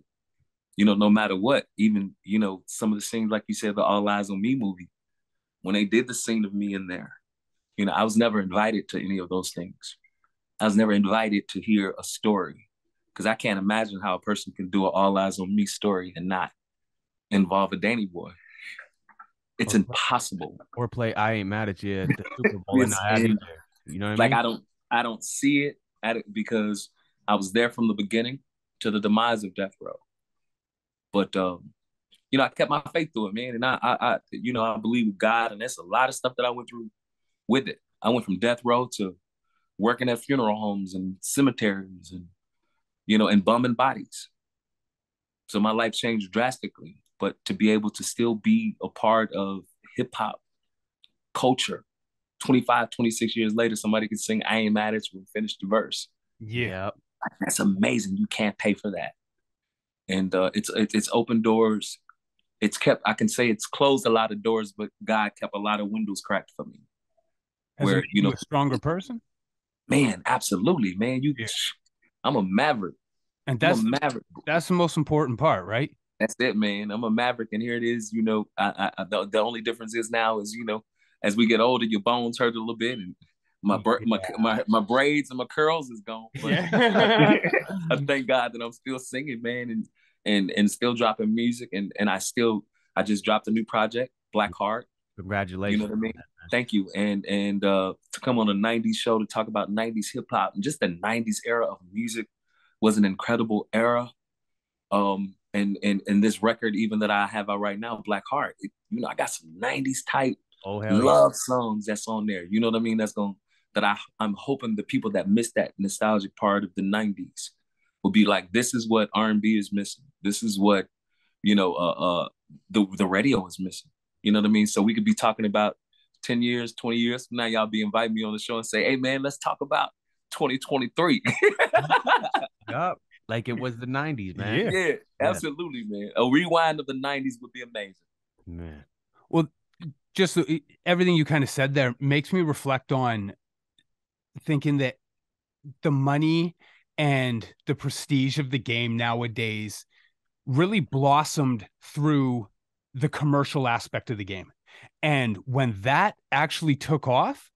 S2: you know, no matter what, even, you know, some of the scenes, like you said, the All Eyes on Me movie, when they did the scene of me in there, you know, I was never invited to any of those things. I was never invited to hear a story because I can't imagine how a person can do an All Eyes on Me story and not involve a Danny Boy. It's impossible.
S1: Or play I Ain't Mad at You at the Super Bowl and not have you there. You know what I mean?
S2: I don't see it at it because I was there from the beginning to the demise of Death Row. But you know, I kept my faith through it, man. And I you know, I believe in God, and that's a lot of stuff that I went through with it. I went from Death Row to working at funeral homes and cemeteries and, you know, and bumming bodies. So my life changed drastically. But to be able to still be a part of hip hop culture, 25, 26 years later, somebody can sing I Ain't Mad at You and finish the verse.
S1: Yeah.
S2: That's amazing. You can't pay for that. And it's opened doors. It's kept, I can say it's closed a lot of doors, but God kept a lot of windows cracked for me.
S3: Has it made you a stronger person?
S2: Man, absolutely, man. I'm a maverick.
S3: And that's the most important part, right?
S2: That's it, man. I'm a maverick, and here it is. You know, the only difference is now is, you know, as we get older, your bones hurt a little bit, and my braids and my curls is gone. But I thank God that I'm still singing, man, and still dropping music, and I just dropped a new project, Black Heart.
S1: Congratulations.
S2: You know what I mean? Thank you. And to come on a 90s show to talk about 90s hip hop and just the 90s era of music was an incredible era. And this record, even that I have out right now, Black Heart, you know, I got some 90s type love songs that's on there. You know what I mean? I'm hoping the people that miss that nostalgic part of the 90s will be like, this is what R&B is missing. This is what, you know, the radio is missing. You know what I mean? So we could be talking about 10 years, 20 years from now, y'all be inviting me on the show and say, hey, man, let's talk about 2023.
S1: Yup. Like it was the 90s, man.
S2: Yeah, absolutely, man. A rewind of the 90s would be amazing.
S1: Man.
S3: Well, just everything you kind of said there makes me reflect on thinking that the money and the prestige of the game nowadays really blossomed through the commercial aspect of the game. And when that actually took off,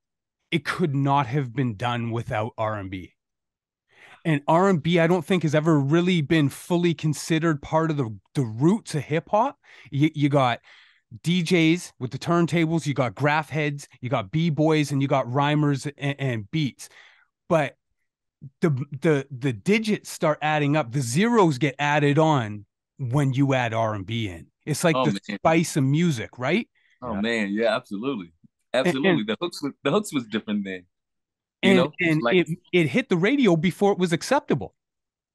S3: it could not have been done without R&B. And R&B, I don't think has ever really been fully considered part of the roots of hip hop. You got DJs with the turntables, you got graph heads, you got b-boys, and you got rhymers and beats. But the digits start adding up. The zeros get added on when you add R&B in. It's like the spice of music, right?
S2: Oh man, yeah, absolutely, absolutely. The hooks was different then.
S3: And like, it hit the radio before it was acceptable.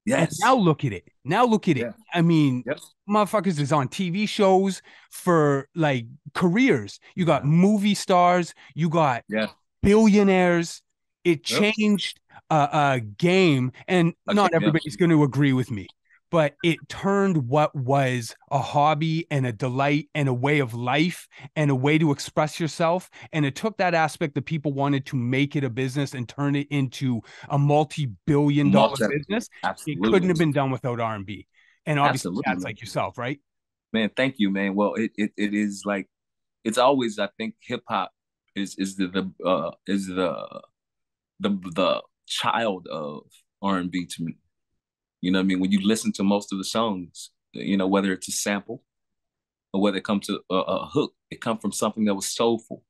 S2: Yes.
S3: And now look at it. Yeah. I mean, motherfuckers is on TV shows for like careers. You got movie stars. You got billionaires. It changed a game, and not everybody's going to agree with me, but it turned what was a hobby and a delight and a way of life and a way to express yourself. And it took that aspect that people wanted to make it a business and turn it into a multi-billion-dollar business. Absolutely. It couldn't have been done without R&B. And obviously cats like yourself, right?
S2: Man, thank you, man. Well, it is like, it's always, I think hip hop is the child of R&B to me. You know what I mean? When you listen to most of the songs, you know, whether it's a sample or whether it comes to a hook, it comes from something that was soulful.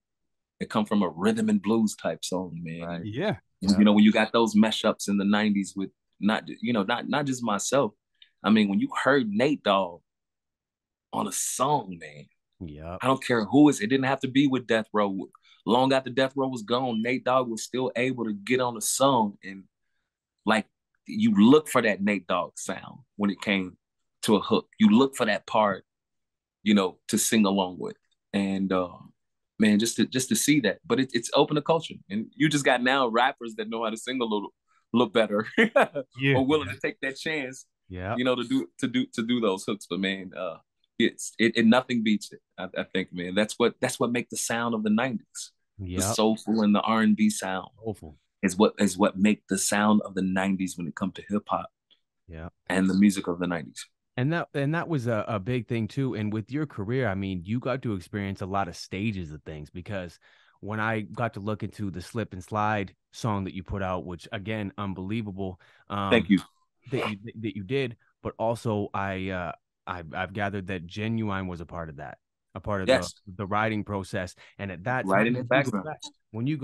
S2: It comes from a rhythm and blues type song, man.
S3: Right. Yeah.
S2: You know, when you got those mashups in the 90s with not just myself. I mean, when you heard Nate Dogg on a song, man.
S1: Yeah.
S2: I don't care who it didn't have to be with Death Row. Long after Death Row was gone, Nate Dogg was still able to get on a song, and like, you look for that Nate Dogg sound when it came to a hook. You look for that part, you know, to sing along with. And man, just to see that. But it's open to culture. And you just got now rappers that know how to sing a little better or willing to take that chance, you know, to do those hooks. But man, it nothing beats it. I think, man, that's what make the sound of the 90s. The soulful and the R&B sound.
S1: Soulful.
S2: Is what make the sound of the 90s when it comes to hip hop, and the music of the 90s.
S1: And that was a big thing too. And with your career, I mean, you got to experience a lot of stages of things, because when I got to look into the Slip and Slide song that you put out, which again, unbelievable.
S2: Thank you.
S1: That you did, but also I've gathered that Genuine was a part of that, a part of the writing process, and at that
S2: time, in the background.
S1: When you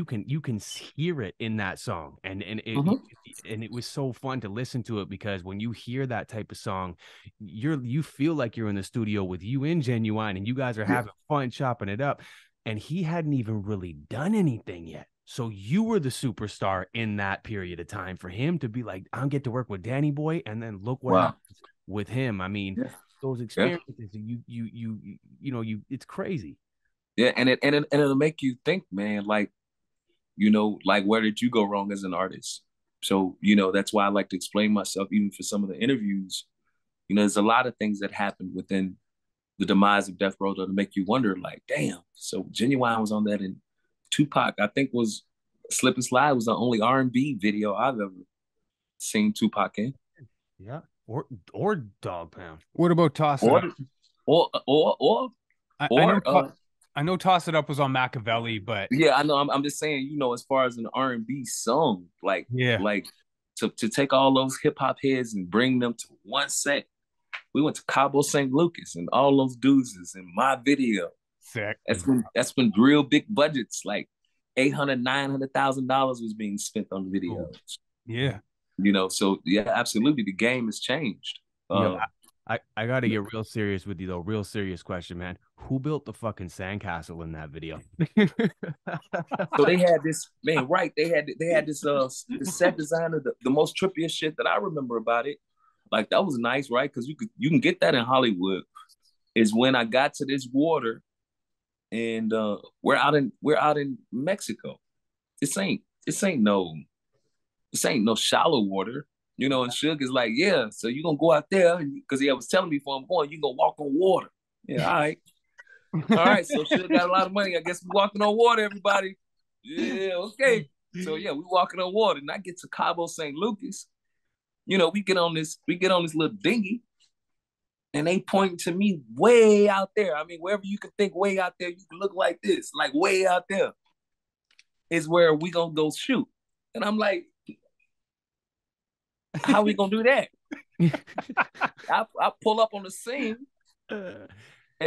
S1: can hear it in that song, and it was so fun to listen to it, because when you hear that type of song, you feel like you're in the studio with you in Genuine, and you guys are having fun chopping it up, and he hadn't even really done anything yet. So you were the superstar in that period of time for him to be like, I get to work with Danny Boy, and then look what happens with him. I mean, those experiences, it's crazy.
S2: Yeah, and it'll make you think, man, like, you know, like, where did you go wrong as an artist? So, you know, that's why I like to explain myself, even for some of the interviews. You know, there's a lot of things that happened within the demise of Death Row to make you wonder, like, damn. So Genuine was on that, and Tupac, I think, was Slip and Slide was the only R&B video I've ever seen Tupac in.
S1: Yeah, or Dog Pound.
S3: What about Toss It Up? I know Toss It Up was on Machiavelli, but
S2: yeah, I know. I'm just saying, you know, as far as an R&B song, like to take all those hip hop heads and bring them to one set. We went to Cabo St. Lucas, and all those dudes is in my video.
S3: Sick.
S2: That's been real big budgets, like $800,000-$900,000 was being spent on videos.
S3: Yeah,
S2: you know, so yeah, absolutely, the game has changed.
S1: I got to get real serious with you, though. Real serious question, man. Who built the fucking sandcastle in that video?
S2: So they had this, man, right? They had this set design of the most trippiest shit that I remember about it. Like, that was nice, right? Because you can get that in Hollywood. Is when I got to this water, and we're out in Mexico. This ain't no shallow water. You know, and Suge is like, yeah, so you're going to go out there, because he was telling me before I'm going, you're going to walk on water. Yeah, all right. All right, so Suge got a lot of money. I guess we walking on water, everybody. Yeah, okay. So yeah, we walking on water, and I get to Cabo St. Lucas. We get on this little dinghy, and they pointing to me way out there. I mean, wherever you can think way out there, you can look like this, like way out there is where we gonna go shoot. And I'm like, how we gonna do that? I pull up on the scene, and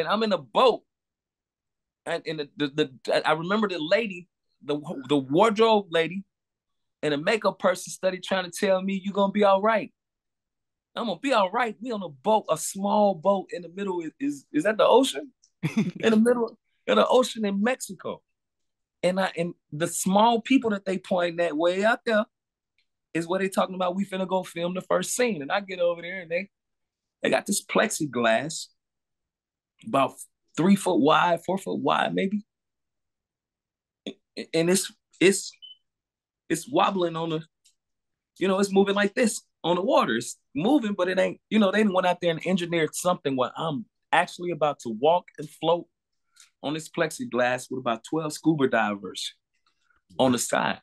S2: I'm in a boat, and I remember the lady, the wardrobe lady, and the makeup person studied trying to tell me you're gonna be all right. I'm gonna be all right. We on a boat, a small boat in the middle. Is that the ocean? In the middle of the ocean in Mexico. And the small people that they point that way out there is what they talking about. We finna go film the first scene. And I get over there and they got this plexiglass about 3 foot wide, 4 foot wide, maybe. And it's wobbling on the, it's moving like this on the water. It's moving, but it ain't, they went out there and engineered something where I'm actually about to walk and float on this plexiglass with about 12 scuba divers on the side.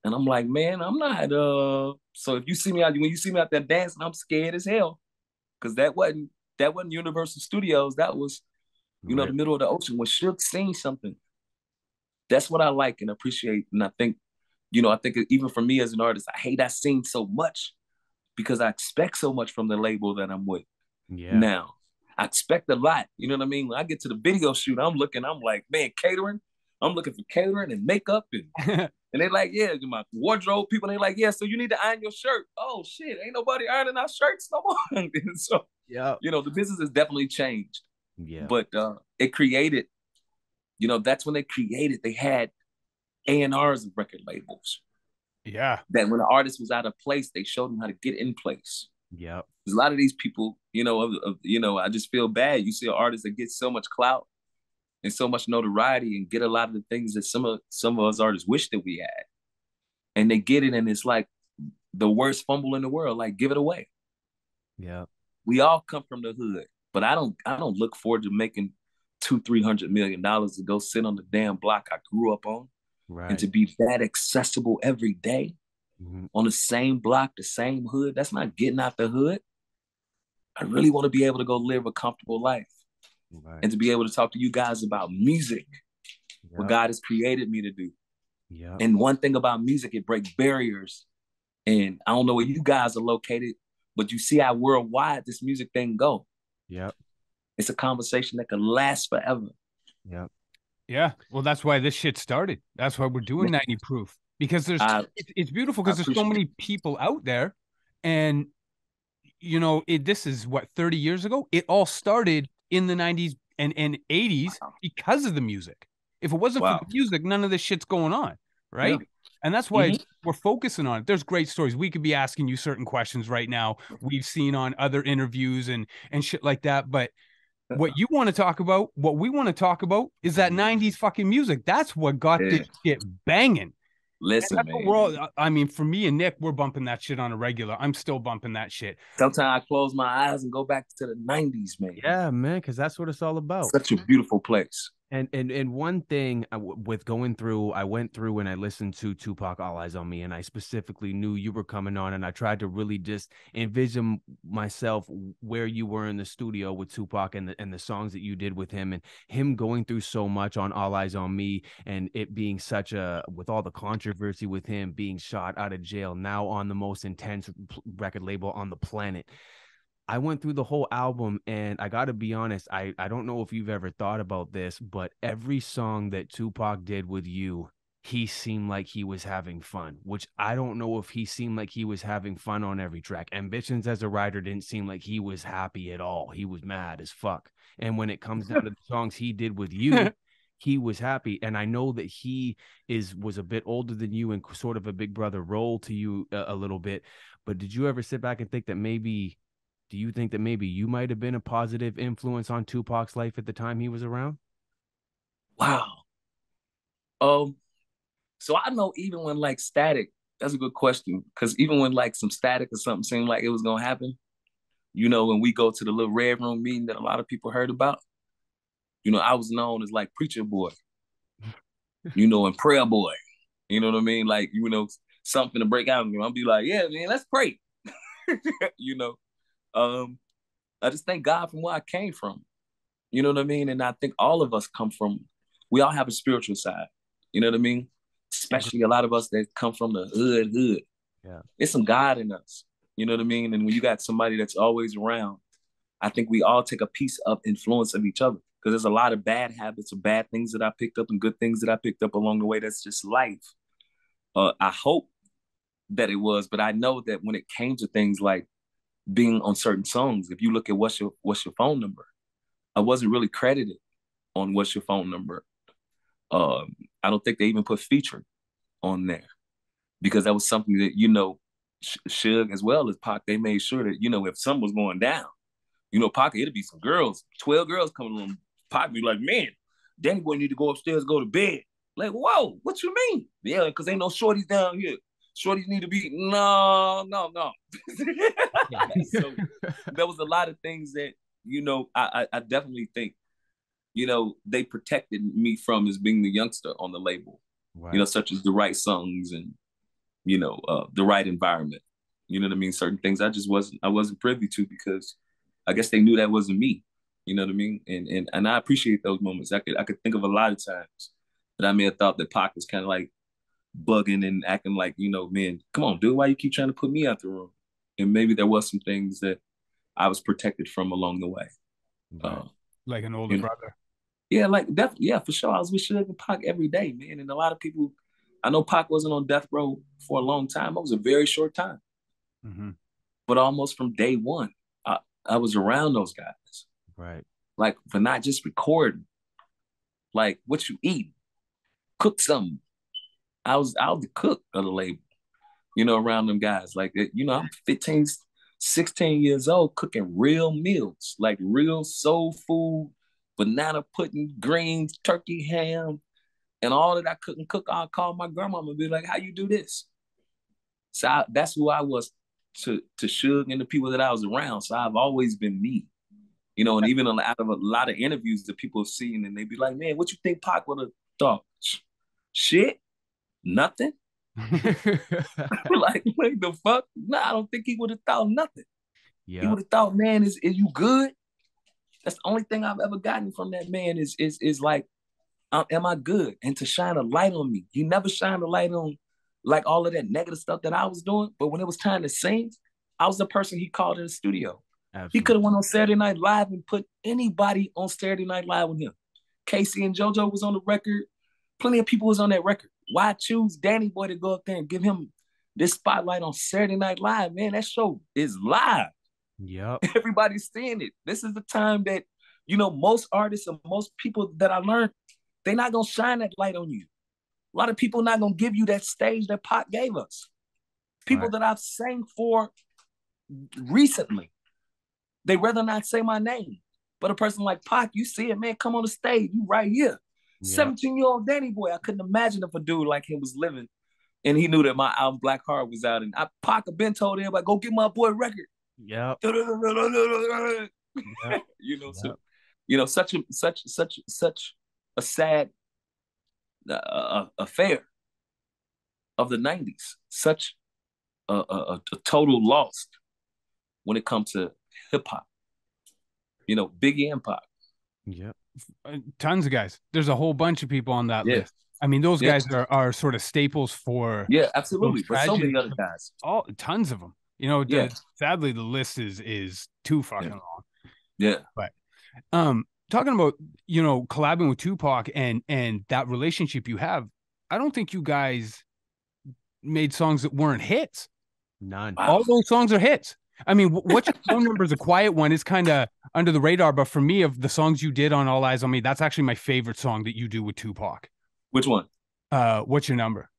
S2: And I'm like, man, I'm not, so if you see me out, when you see me out there dancing, I'm scared as hell. Cause that wasn't Universal Studios. That was,
S1: Right.
S2: the middle of the ocean. When Shook seen something, that's what I like and appreciate. And I think even for me as an artist, I hate that scene so much because I expect so much from the label that I'm with.
S1: Yeah.
S2: Now, I expect a lot. You know what I mean? When I get to the video shoot, I'm like, man, catering. I'm looking for catering and makeup and they're like, yeah, my wardrobe people. And they're like, yeah, so you need to iron your shirt. Oh shit, ain't nobody ironing our shirts no more. So,
S1: yeah,
S2: the business has definitely changed.
S1: Yeah.
S2: But it created, that's when they had A&Rs of record labels.
S3: Yeah.
S2: That when the artist was out of place, they showed them how to get in place.
S1: Yeah.
S2: There's a lot of these people, I just feel bad. You see an artist that gets so much clout and so much notoriety and get a lot of the things that some of us artists wish that we had. And they get it, and it's like the worst fumble in the world. Like, give it away.
S1: Yeah.
S2: We all come from the hood, but I don't look forward to making $200-300 million to go sit on the damn block I grew up on.
S1: Right.
S2: And to be that accessible every day on the same block, the same hood. That's not getting out the hood. I really want to be able to go live a comfortable life. Right. And to be able to talk to you guys about music, what God has created me to do. Yeah. And one thing about music, it breaks barriers. And I don't know where you guys are located, but you see how worldwide this music thing go.
S1: Yeah.
S2: It's a conversation that can last forever.
S1: Yeah.
S3: Yeah. Well, that's why this shit started. That's why we're doing 90 proof, because it's beautiful because there's so many people out there. And, this is what, 30 years ago? It all started in the 90s and 80s because of the music. If it wasn't for the music, none of this shit's going on. Right. Yeah. And that's why we're focusing on it. There's great stories. We could be asking you certain questions right now we've seen on other interviews and shit like that. But what you want to talk about, what we want to talk about is that 90s fucking music. That's what got this shit banging.
S2: Listen, man.
S3: I mean, for me and Nick, we're bumping that shit on a regular. I'm still bumping that shit.
S2: Sometimes I close my eyes and go back to the 90s, man.
S1: Yeah, man, because that's what it's all about.
S2: Such a beautiful place.
S1: And one thing with going through, I went through and I listened to Tupac, All Eyes on Me, and I specifically knew you were coming on, and I tried to really just envision myself where you were in the studio with Tupac and the songs that you did with him, and him going through so much on All Eyes on Me, and it being such with all the controversy with him being shot out of jail, now on the most intense record label on the planet. I went through the whole album, and I got to be honest, I don't know if you've ever thought about this, but every song that Tupac did with you, he seemed like he was having fun, which I don't know if he seemed like he was having fun on every track. Ambitions as a writer didn't seem like he was happy at all. He was mad as fuck. And when it comes down to the songs he did with you, he was happy. And I know that he was a bit older than you and sort of a big brother role to you a little bit. But did you ever sit back and think that do you think that maybe you might have been a positive influence on Tupac's life at the time he was around?
S2: Wow. So I know even when like Static, that's a good question. Because even when like some Static or something seemed like it was going to happen, when we go to the little Red Room meeting that a lot of people heard about, You know, I was known as like preacher boy, you know, and prayer boy. You know what I mean? Like, you know, something to break out of me. I'll be like, yeah, man, let's pray. You know, I just thank God from where I came from. You know what I mean? And I think all of us come from, we all have a spiritual side. You know what I mean? Especially a lot of us that come from the hood.
S1: Yeah.
S2: It's some God in us. You know what I mean? And when you got somebody that's always around, I think we all take a piece of influence of each other, because there's a lot of bad habits or bad things that I picked up and good things that I picked up along the way. That's just life. I hope that it was, but I know that when it came to things like being on certain songs, if you look at what's your phone number, I wasn't really credited on what's your phone number. I don't think they even put feature on there, because that was something that, you know, Suge as well as Pac, they made sure that, you know, if something was going down, you know, Pac, it'd be some girls, 12 girls coming on. Pac be like, man, Danny Boy need to go upstairs, go to bed. Like, whoa, what you mean? Yeah, because ain't no shorties down here. Shorties need to be, no. So there was a lot of things that, you know, I definitely think, you know, they protected me from as being the youngster on the label,
S1: Right.
S2: you know, such as the right songs and, you know, the right environment. You know what I mean? Certain things I wasn't privy to, because I guess they knew that wasn't me. You know what I mean? And I appreciate those moments. I could think of a lot of times that I may have thought that Pac was kind of like bugging and acting like, you know, man, come on, dude, why you keep trying to put me out the room? And maybe there was some things that I was protected from along the way.
S1: Right.
S3: Like an older brother.
S2: Yeah, like definitely, yeah, for sure. I was with Suge and Pac every day, man. And a lot of people, I know Pac wasn't on death row for a long time. It was a very short time.
S3: Mm-hmm.
S2: But almost from day one, I was around those guys.
S1: Right.
S2: Like, for not just recording, like what you eat, cook something. I was the cook of the label, you know, around them guys. Like, you know, I'm 15, 16 years old cooking real meals, like real soul food, banana pudding, greens, turkey, ham, and all that I couldn't cook. I'll call my grandmama and be like, how you do this? So that's who I was to Suge and the people that I was around. So I've always been me. You know, and even out of a lot of interviews that people have seen, and they be like, man, what you think Pac would have thought? Shit, nothing. like the fuck? No, I don't think he would have thought nothing. He would have thought, man, is you good? That's the only thing I've ever gotten from that man is like, am I good? And to shine a light on me. He never shined a light on like all of that negative stuff that I was doing. But when it was time to sing, I was the person he called in the studio. Absolutely. He could have went on Saturday Night Live and put anybody on Saturday Night Live with him. Casey and JoJo was on the record. Plenty of people was on that record. Why choose Danny Boy to go up there and give him this spotlight on Saturday Night Live? Man, that show is live.
S1: Yep.
S2: Everybody's seeing it. This is the time that, you know, most artists and most people that I learned, they're not going to shine that light on you. A lot of people not going to give you that stage that Pac gave us. People that I've sang for recently, they rather not say my name. But a person like Pac, you see it, man, come on the stage. You right here. 17-year-old Danny Boy. I couldn't imagine if a dude like him was living and he knew that my album Black Heart was out. And Pac had been told everybody, go get my boy a record.
S1: Yep.
S2: You know, so, you know, such a sad affair of the 90s. Such a total loss when it comes to hip hop. You know, Biggie and Pac.
S3: Yep. Tons of guys. There's a whole bunch of people on that list. I mean, those guys are sort of staples for.
S2: Yeah, absolutely. But so many other guys.
S3: Tons of them. You know, sadly, the list is too fucking long.
S2: Yeah.
S3: But talking about, you know, collabing with Tupac and that relationship you have, I don't think you guys made songs that weren't hits.
S1: None.
S3: Wow. All those songs are hits. I mean, What's Your Phone Number is a quiet one. It's kind of under the radar, but for me, of the songs you did on All Eyes on Me, that's actually my favorite song that you do with Tupac.
S2: Which one?
S3: What's Your Number?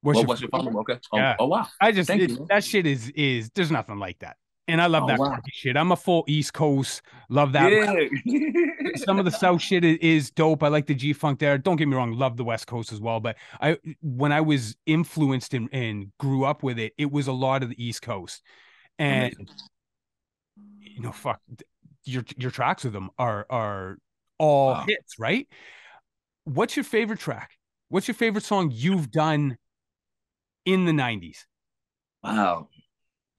S2: What's your phone number? Okay. Oh wow.
S3: I just that shit is there's nothing like that. And I love that shit. I'm a full East Coast. Love that. Yeah. Some of the South shit is dope. I like the G-Funk there. Don't get me wrong. Love the West Coast as well. But when I was influenced and grew up with it, it was a lot of the East Coast. And you know, fuck, your tracks with them are all hits, right? What's your favorite track? What's your favorite song you've done in the 90s?
S2: Wow.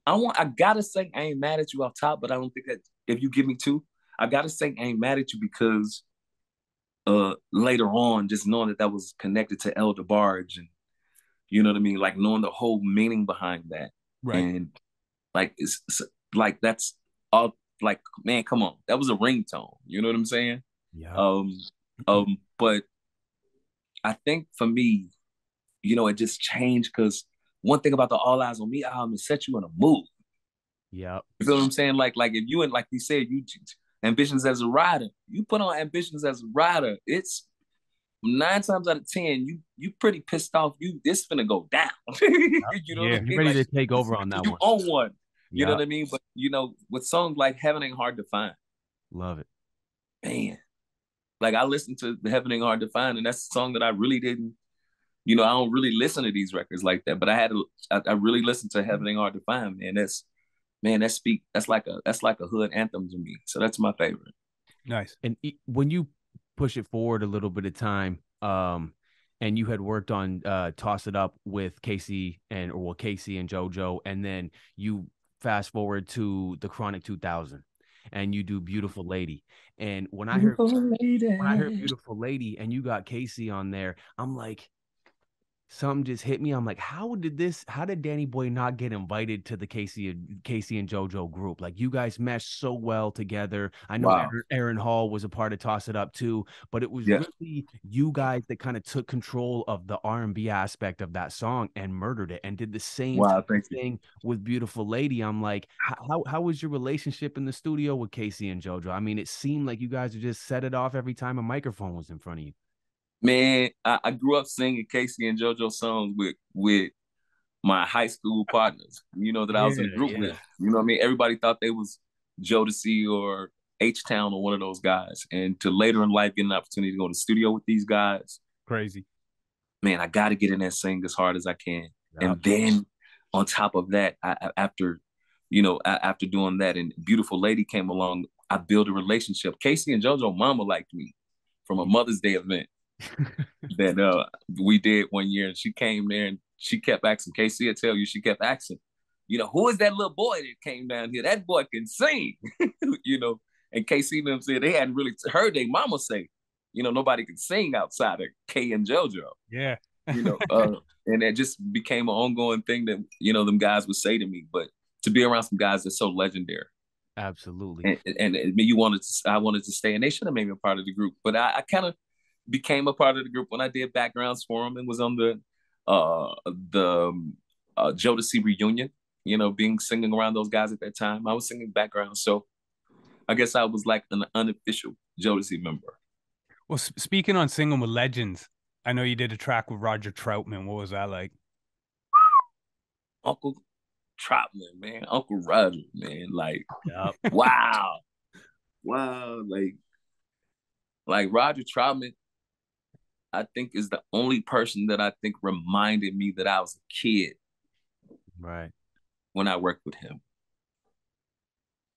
S2: I gotta say I ain't mad at you off top, but I don't think that if you give me two, I gotta say I ain't mad at you because later on, just knowing that was connected to El DeBarge, and you know what I mean, like knowing the whole meaning behind that,
S3: Right.
S2: and like it's like that's all. Like, man, come on, that was a ringtone. You know what I'm saying?
S1: Yeah.
S2: But I think for me, you know, it just changed because one thing about the All Eyes on Me album is set you in a mood.
S1: Yeah.
S2: You feel what I'm saying? Like if you, and like you said, you Ambitions as a rider, you put on Ambitions as a rider, it's 9 times out of 10, you pretty pissed off. It's gonna go down. You know what I
S1: You're
S2: mean?
S1: ready
S2: Like,
S1: to take over on that
S2: you
S1: one.
S2: own one. You know
S1: Yeah.
S2: what I mean? But you know, with songs like Heaven Ain't Hard to Find,
S1: Love it.
S2: man. Like I listened to Heaven Ain't Hard to Find, and that's a song that I really didn't. You know, I don't really listen to these records like that, but I really listened to Heaven Ain't Hard to Find, man. That's like a hood anthem to me. So that's my favorite.
S3: Nice.
S1: And when you push it forward a little bit of time, and you had worked on Toss It Up with Casey and JoJo, and then you fast forward to the Chronic 2000 and you do Beautiful Lady. And when I heard Beautiful Lady and you got Casey on there, I'm like, something just hit me. I'm like, how did Danny Boy not get invited to the Casey and JoJo group? Like, you guys meshed so well together. I know Aaron Hall was a part of Toss It Up too, but it was really you guys that kind of took control of the R&B aspect of that song and murdered it and did the same thing with Beautiful Lady. I'm like, how was your relationship in the studio with Casey and JoJo? I mean, it seemed like you guys would just set it off every time a microphone was in front of you.
S2: Man, I grew up singing Casey and JoJo songs with my high school partners, you know, that I was in a group with. You know what I mean? Everybody thought they was Jodeci or H-Town or one of those guys. And to later in life get an opportunity to go to the studio with these guys.
S3: Crazy.
S2: Man, I got to get in there and sing as hard as I can. Yeah. And then on top of that, after doing that and Beautiful Lady came along, I built a relationship. Casey and JoJo mama liked me from a Mother's Day event that we did one year, and she came there and she kept asking. Casey, I tell you, she kept asking, you know, who is that little boy that came down here? That boy can sing, you know. And Casey and them said they hadn't really heard their mama say, you know, nobody could sing outside of K and JoJo.
S3: Yeah.
S2: You know, and it just became an ongoing thing that, you know, them guys would say to me. But to be around some guys that's so legendary.
S1: Absolutely.
S2: And I wanted to stay, and they should have made me a part of the group. But I kind of became a part of the group when I did backgrounds for them and was on the Jodeci reunion, you know, singing around those guys at that time. I was singing background. So I guess I was like an unofficial Jodeci member.
S3: Well, speaking on singing with legends, I know you did a track with Roger Troutman. What was that like?
S2: Uncle Troutman, man. Uncle Roger, man. Like, wow. Wow. Like Roger Troutman, I think is the only person that I think reminded me that I was a kid.
S1: Right.
S2: When I worked with him.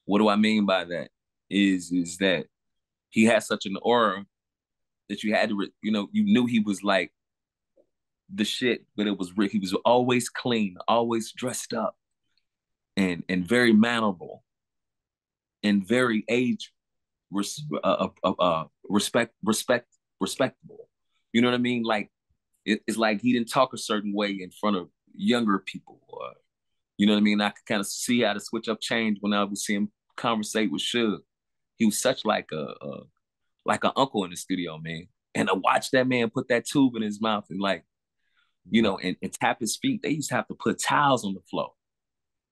S2: What do I mean by that? Is that he had such an aura that you had to, you know, you knew he was like the shit, but he was always clean, always dressed up, and very mannerable, and very respectable. You know what I mean? Like it's like he didn't talk a certain way in front of younger people, or you know what I mean? I could kind of see how the switch up changed when I would see him conversate with Suge. He was such like an uncle in the studio, man. And to watch that man put that tube in his mouth and like, you know, and tap his feet. They used to have to put towels on the floor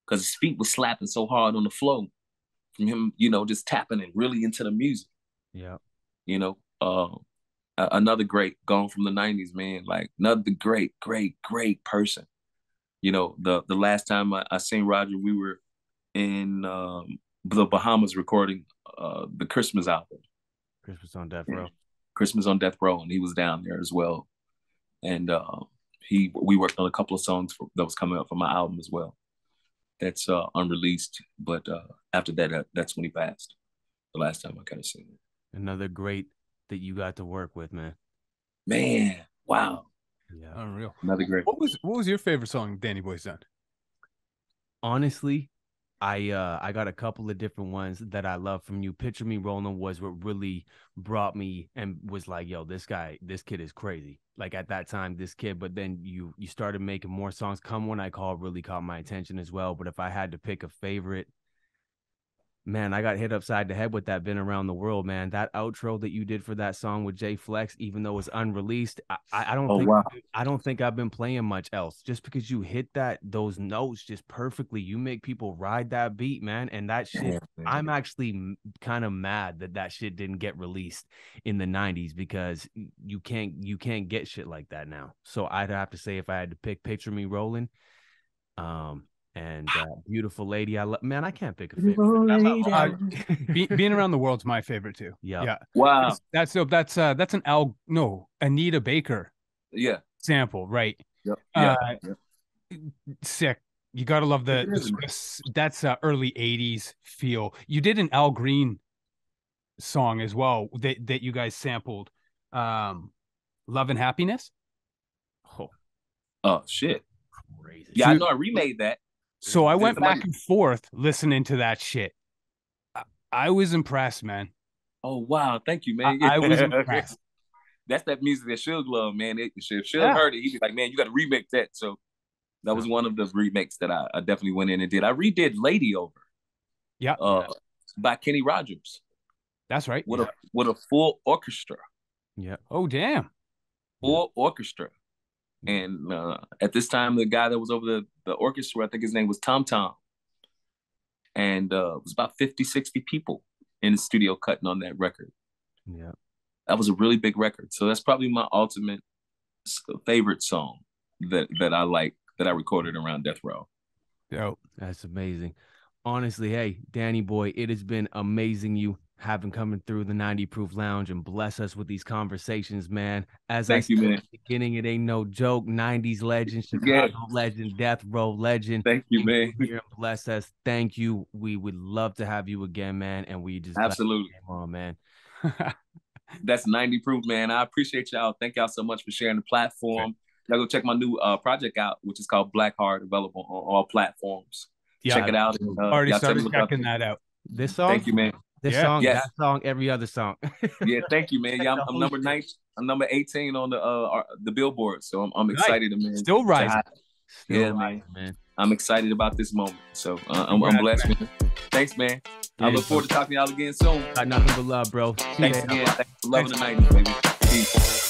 S2: because his feet were slapping so hard on the floor from him, you know, just tapping it really into the music.
S1: Yeah.
S2: You know, another great gone from the 90s, man. Like another great person. You know, the last time I seen Roger, we were in the Bahamas recording the Christmas album.
S1: Christmas on Death Row.
S2: Christmas on Death Row, and he was down there as well. And we worked on a couple of songs that was coming up for my album as well. That's unreleased, but after that, that's when he passed. The last time I kind of seen him.
S1: Another great that you got to work with, man.
S2: Man, wow.
S1: Yeah.
S3: Unreal.
S2: Another great.
S3: What was your favorite song Danny Boy's done?
S1: Honestly, I got a couple of different ones that I love from you. Picture Me Rolling was what really brought me and was like, yo, this kid is crazy. Like at that time, this kid, but then you started making more songs. Come When I Call really caught my attention as well. But if I had to pick a favorite, man, I got hit upside the head with that Been Around the World, man. That outro that you did for that song with Jay Flex, even though it's unreleased, I don't think I've been playing much else. Just because you hit those notes just perfectly, you make people ride that beat, man. And that shit, I'm actually kind of mad that shit didn't get released in the 90s because you can't get shit like that now. So I'd have to say if I had to pick Picture Me Rolling, and Beautiful Lady. Man, I can't pick a favorite.
S3: Being Around the World's my favorite too.
S1: Yeah.
S2: Wow.
S3: That's an Anita Baker.
S2: Yeah.
S3: Sample, right?
S2: Yep.
S3: Sick. You gotta love that's early 80s feel. You did an Al Green song as well that you guys sampled. Love and Happiness.
S2: Oh shit.
S1: Crazy.
S2: Yeah, I know I remade that.
S3: So I went back and forth listening to that shit. I was impressed, man.
S2: Oh wow, thank you, man.
S3: I was impressed.
S2: That's that music that Suge loved, man. If Suge heard it, he'd be like, man, you got to remix that. So that was one of the remakes that I definitely went in and did. I redid Lady Over.
S3: Yeah.
S2: By Kenny Rogers.
S3: That's right.
S2: With a full orchestra.
S1: Yeah.
S3: Oh damn.
S2: Full orchestra. And at this time, the guy that was over the orchestra, I think his name was Tom Tom. And it was about 50, 60 people in the studio cutting on that record.
S1: Yeah.
S2: That was a really big record. So that's probably my ultimate favorite song that I like, that I recorded around Death Row.
S3: Yo,
S1: that's amazing. Honestly, hey, Danny Boy, it has been amazing you having coming through the 90 Proof Lounge and bless us with these conversations, man.
S2: Thank you, man.
S1: At the beginning, it ain't no joke. 90s legend, Chicago legend, Death Row legend.
S2: Thank you, man.
S1: Here and bless us. Thank you. We would love to have you again, man. And we just
S2: absolutely
S1: came on, man.
S2: That's 90 Proof, man. I appreciate y'all. Thank y'all so much for sharing the platform. Y'all go check my new project out, which is called Black Heart, available on all platforms.
S3: Yeah,
S2: check it out.
S3: Already started checking that out.
S1: This song.
S2: Thank you, man.
S1: This song, that song, every other song.
S2: Yeah, thank you, man. Yeah, I'm number 9. I'm number 18 on the Billboard, so I'm excited, man.
S3: Still rising.
S2: Yeah, man. I'm excited about this moment. So I'm blessed, man. Thanks, man. I look forward to talking to y'all again soon.
S1: Nothing but love, bro.
S2: Thanks again. Thanks for loving the 90s, baby. Peace.